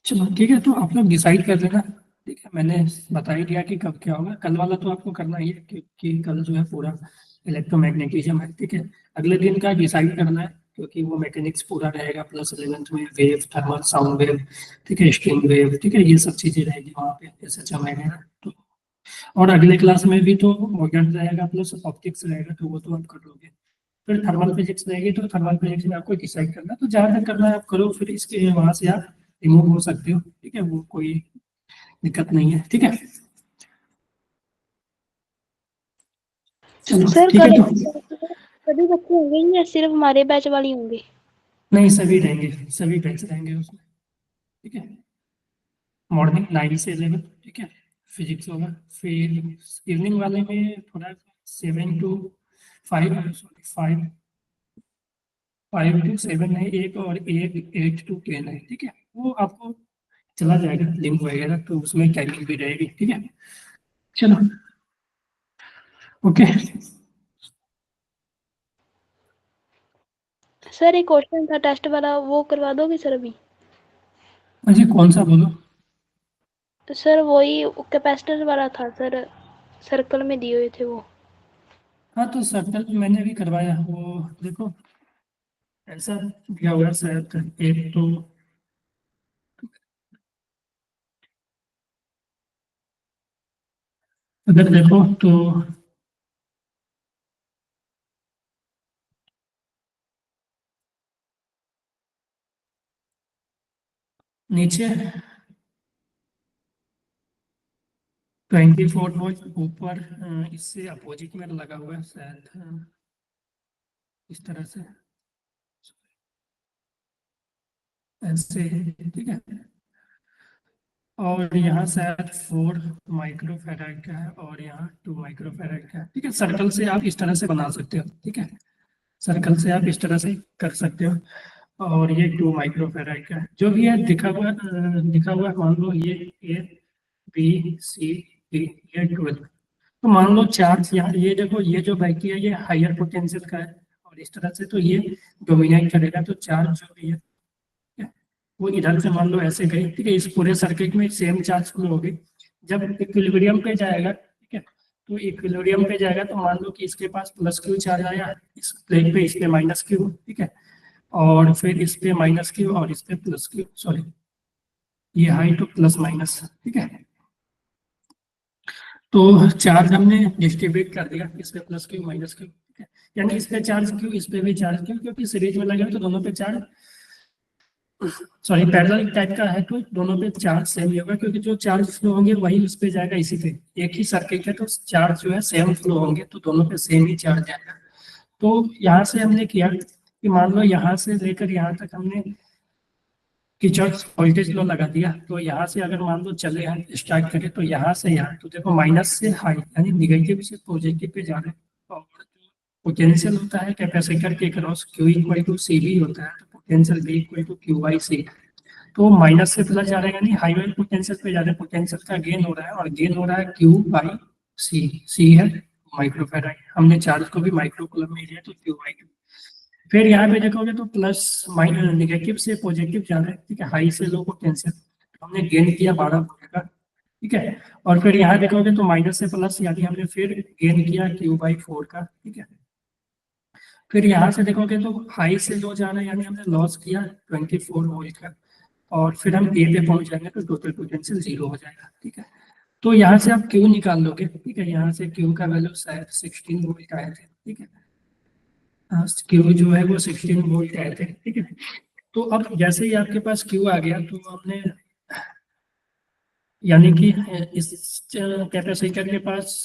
चलो ठीक है, तो आप लोग डिसाइड कर लेना, ठीक है। मैंने बता ही दिया कि कब क्या होगा। कल वाला तो आपको करना ही है क्योंकि कल जो है पूरा इलेक्ट्रोमैग्नेटिज्म है, ठीक है। अगले दिन का डिसाइड करना है क्योंकि वो मैकेनिक्स पूरा रहेगा, प्लस 11th में वेव, थर्मल, साउंड वेव, ठीक है, स्ट्रिंग वेव, ठीक है, ये सब चीजें रहेगी वहाँ पे, एसएचएम वगैरह। तो और अगले क्लास में भी तो मॉडर्न रहेगा प्लस ऑप्टिक्स रहेगा, तो वो तो आप कर लोगे। फिर थर्मल फिजिक्स रहेगी, तो थर्मल फिजिक्स में आपको डिसाइड करना है, तो जहाँ तक करना है आप करो, फिर इसके वहां से आप रिमूव हो सकते हो, ठीक है, वो कोई दिक्कत नहीं है, ठीक है। चलो सर ठीक है कल तो, सभी बच्चे होंगे या सिर्फ हमारे बैच वाले होंगे? नहीं सभी रहेंगे, सभी बैच रहेंगे उसमें, ठीक है। मॉर्निंग 9 से 11, ठीक है, फिजिक्स होगा। फिर इवनिंग वाले में थोड़ा 7 to 5, सॉरी 5 5 to 7 है एक, और एक 8 to 10 है, ठीक है। वो आपको चला जाएगा लिंक वगैरह, तो उसमें टाइमिंग भी रहेगी, ठीक है। चलो, ओके। सर एक क्वेश्चन था टेस्ट वाला, वो करवा दोगे सर अभी? जी कौन सा बोलो? सर वही कैपेसिटर वाला था सर, सर्कल में दिए हुए थे वो। हाँ तो सर्कल मैंने भी करवाया, वो देखो ऐसा दिया हुआ है शायद, एक तो अगर देखो तो नीचे 24 वोल्ट, ऊपर इससे अपोजिट में लगा हुआ है शायद, इस तरह से ऐसे, ठीक है। और यहाँ शायद 4 माइक्रोफेराड का है, और यहाँ 2 माइक्रोफेराड का है, ठीक है। सर्कल से आप इस तरह से बना सकते हो, ठीक है। सर्कल से आप इस तरह से कर सकते हो। और ये 2 माइक्रोफेराड का है, जो भी है दिखा हुआ है, मान लो ये ए बी सी डी, ये 12। तो मान लो चार्ज यहाँ, ये देखो ये जो बैटरी है ये हायर पोटेंशियल का है, और इस तरह से तो ये डोमिनेट करेगा, तो चार्ज जो भी है, ठीक है, वो इधर से मान लो ऐसे गई, ठीक है। इस पूरे सर्किट में सेम चार्ज फ्लो होगी। जब इक्विलिब्रियम पे जाएगा, ठीक है, तो इक्विलिब्रियम पे जाएगा तो मान लो कि इसके पास प्लस क्यू चार्ज आया इस प्लेट पे, इस पे माइनस क्यू, ठीक है। और फिर इस पे माइनस क्यू और इस पे प्लस क्यू, सॉरी ये हाई तो प्लस माइनस, ठीक है। तो चार्ज हमने डिस्ट्रीब्यूट कर दिया, इस पे प्लस क्यू माइनस क्यू, ठीक है। यानी इस पे चार्ज क्यू, इस पे भी चार्ज क्यू, क्योंकि सीरीज में लगे हुए तो दोनों पे चार्ज, सॉरी पैरेलल टाइप का है तो दोनों पे चार्ज सेम ही होगा, क्योंकि जो चार्ज फ्लो होंगे वही उस पे जाएगा इसी पे। एक ही सर्किट है तो चार्ज जो है सेम फ्लो होंगे, तो दोनों पे सेम ही चार्ज जाएगा। तो यहाँ से हमने किया कि मान लो यहाँ से लेकर यहाँ तक हमने किरचॉफ वोल्टेज लॉ लगा दिया, तो यहाँ से अगर मान लो चले हम स्टार्ट करें, तो यहाँ से यहाँ तो देखो माइनस से हाई यानी निगेटिव से पॉजिटिव पे जा रहे हैं। और पोटेंशियल होता है कैपेसिटर के cross Q equal to c भी होता है, तो पोटेंशियल भी इक्वल टू क्यू बाई सी। तो माइनस से प्लस जा रहे हैं, यानी हाई वाले पोटेंशियल पे जा रहे हैं, पोटेंशियल का गेन हो रहा है, और गेन हो रहा है क्यू बाई सी। सी है माइक्रोफेराड, हमने चार्ज को भी माइक्रोकूलम में लिया तो क्यू बाई। फिर यहाँ पे देखोगे तो प्लस माइनस निगेटिव से पॉजिटिव जा रहा है, ठीक है, हाई से लो पोटेंशियल, हमने गेन किया 12 वोल्ट का, ठीक है। और फिर यहाँ देखोगे तो माइनस से प्लस, यानी हमने फिर गेन किया Q/4 का, ठीक है। फिर यहाँ से देखोगे तो हाई से लो जा रहा है, यानी हमने लॉस किया 24 वोल्ट का। और फिर हम ए पे पहुंच जाएंगे तो टोटल पोटेंशियल 0 हो जाएगा, ठीक है। तो यहाँ से आप क्यू निकाल लोगे, ठीक है। यहाँ से क्यू का वैल्यू शायद 16 वोल्ट आए थे, ठीक है। क्यू जो है वो 16 वोल्ट आए थे, ठीक है। तो अब जैसे ही आपके पास क्यू आ गया, तो हमने यानी कि इस कैपेसिटर के पास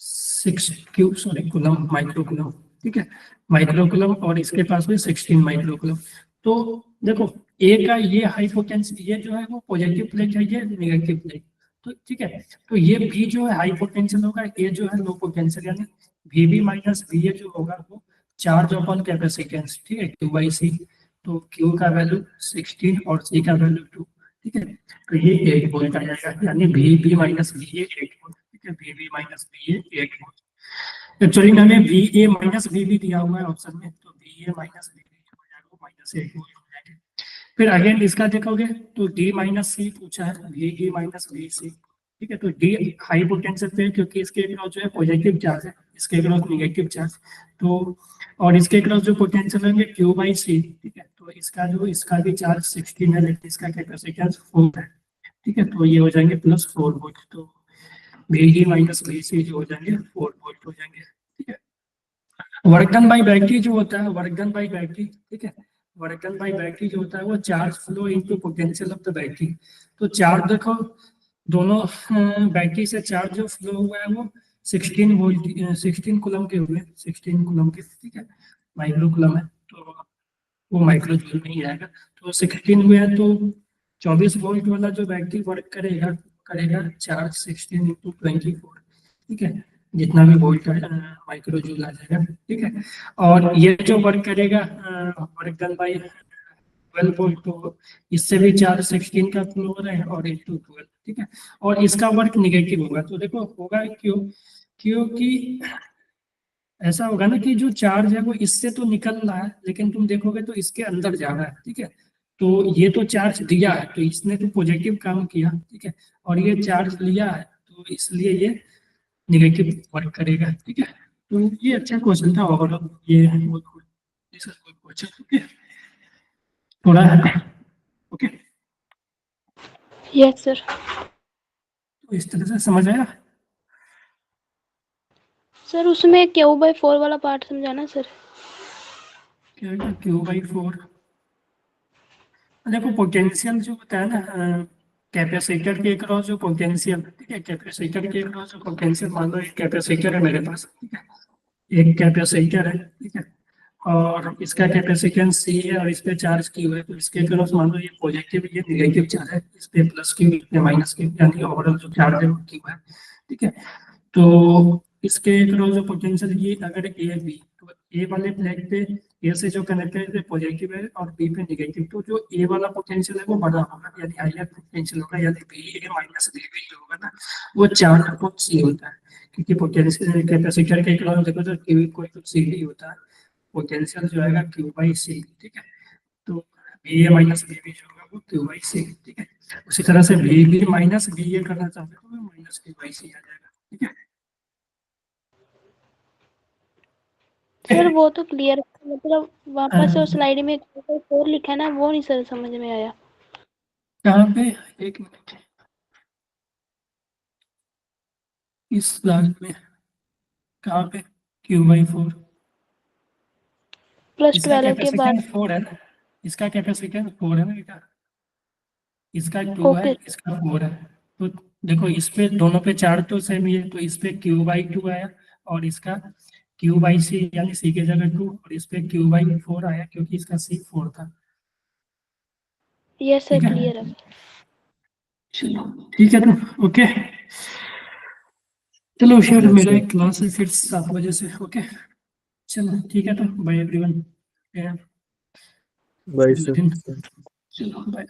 6 Q, sorry coulomb, micro coulomb, ठीक है, माइक्रो कुलम, और इसके पास भी 16 माइक्रो कुलम। तो देखो ए का ये हाई पोटेंशियल, ये जो है वो पॉजिटिव प्लेट है, ये नेगेटिव प्लेट, तो ठीक है। तो ये भी जो है हाई पोटेंशियल होगा, ये जो है लो पोटेंशियल, यानी V B minus V A जो होगा वो चार्ज अपॉन कैपेसिटेंस, ठीक है, क्यू बाई सी। तो क्यू का वैल्यू 16 और सी का वैल्यू 2, ठीक है। तो ये 8 वोल्ट आ जाएगा, यानी V B minus V A 8 volt, ठीक है, V B minus V A 8 volt. Actually में हमें V A minus V B दिया हुआ है ऑप्शन में, तो V A minus V B हो जाएगा, माइनस 8 वोल्ट हो जाएगा। फिर अगेन इसका देखोगे तो डी माइनस सी पूछा है, वी डी माइनस वी सी, ठीक है। तो डी हाई पोटेंशियल पे है, क्योंकि इसके क्रॉस जो है पॉजिटिव चार्ज है, इसके क्रॉस नेगेटिव चार्ज। तो और इसके क्रॉस जो पोटेंशियल होंगे क्यू बाई सी, ठीक है। तो इसका भी चार्ज 16 है, लेकिन इसका कैपेसिटेंस 4 है, ठीक है। तो ये हो जाएंगे +4 वोल्ट। तो वी डी माइनस वी सी जो हो जाएंगे 4 वोल्ट हो जाएंगे, ठीक है। वर्क डन बाई बैटरी जो होता है, वर्क डन बाई बैटरी, ठीक है, वर्क डन बाई बैटरी जो होता है वो charge flow into potential of the battery. तो चार्ज देखो दोनों बैटरी से चार्ज जो फ्लो हुआ है वो 16 वोल्ट, 16 कुलम के हुए, 16 कुलम के, ठीक है, माइक्रो कुलम है, तो वो माइक्रो जूल में ही आएगा। तो 16 हुए हैं, तो 24 वोल्ट वाला जो बैटरी वर्क करेगा करेगा चार्ज 16 इंटू 24, ठीक है। जितना भी वोल्ट माइक्रो जूल आ जाएगा, ठीक है। और ये जो वर्क करेगा वर्क डन बाई 12 वोल्ट, तो इससे भी चार्ज 16 का फ्लो हो रहा है और इंटू 12, ठीक है। और इसका वर्क निगेटिव होगा, तो देखो होगा क्यों, क्योंकि ऐसा होगा ना कि जो चार्ज है वो इससे तो निकल रहा है, लेकिन तुम देखोगे तो इसके अंदर जा रहा है, ठीक है। तो ये तो चार्ज दिया है, तो इसने तो पॉजिटिव काम किया, ठीक है। और ये चार्ज लिया है, तो इसलिए ये निगेटिव वर्क करेगा, ठीक है। तो ये अच्छा क्वेश्चन था, और ये क्वेश्चन, ओके, थोड़ा ओके, यस सर। तो इस तरह से समझ आया। सर उसमें Q/4 वाला पार्ट समझाना सर। क्या Q/4, देखो पोटेंशियल जो होता है ना, कैपेसिटर के अक्रॉस जो पोटेंशियल, ठीक है, कैपेसिटर के अक्रॉस जो पोटेंशियल, मान लो एक कैपेसिटर है मेरे पास, ठीक है, एक कैपेसिटर है, ठीक है, और इसका कैपेसिटेंस सी है और इस पे चार्ज क्यू है, तो इसके अक्रॉस मान लो ये पॉजिटिव, ये निगेटिव चार्ज है, इस पे प्लस क्यू, इस पे माइनस क्यू, यानी ओवरऑल जो चार्ज है वो क्यू है, ठीक है। तो इसके अक्रॉस जो पोटेंशियल, ये अगर ए बी, तो ए वाले प्लेट पे ए से जो कनेक्टेड है पॉजिटिव है और बी पे निगेटिव, तो जो ए वाला पोटेंशियल है वो बड़ा होगा, यानी हायर पोटेंशियल होगा, यानी B A minus B B जो होगा ना, वो 4/सी होता है, क्योंकि पोटेंशियल कैपेसिटर के अक्रॉस देखो तो Q equal to C D होता है, पोटेंशियल जो आएगा Q/C, ठीक है। तो B A minus B B जो होगा वो Q/C, ठीक है। उसी तरह से B B minus B A करना चाहते हो तो माइनस Q/C आ जाएगा, ठीक है। सर वो तो क्लियर है, मतलब वापस से स्लाइड में 4 लिखा है ना, वो नहीं सर समझ में आया। कहाँ पे, एक मिनट, इस स्लाइड में कहाँ पे Q/4, प्लस इसका 12 के बाद। कैपेसिटेंस 4 है ना, इसका कैपेसिटेंस 4 है ना बेटा, इसका 2 है, ओके। इसका 4 है। तो देखो इस पे दोनों पे चार्ज तो सेम ही है, तो इस पे Q/2 आया, और इसका Q/C, यानी C के जगह 2, और इस पे Q/4 आया, क्योंकि इसका C 4 था, यस सर ठीक है। क्लियर है। चलो ठीक है, तो ओके, चलो शायद यस मेरा सर। एक क्लास है फिर 7 बजे से, ओके। चलो ठीक है, तो बाय एवरीवन, बाय सर। चलो बाय।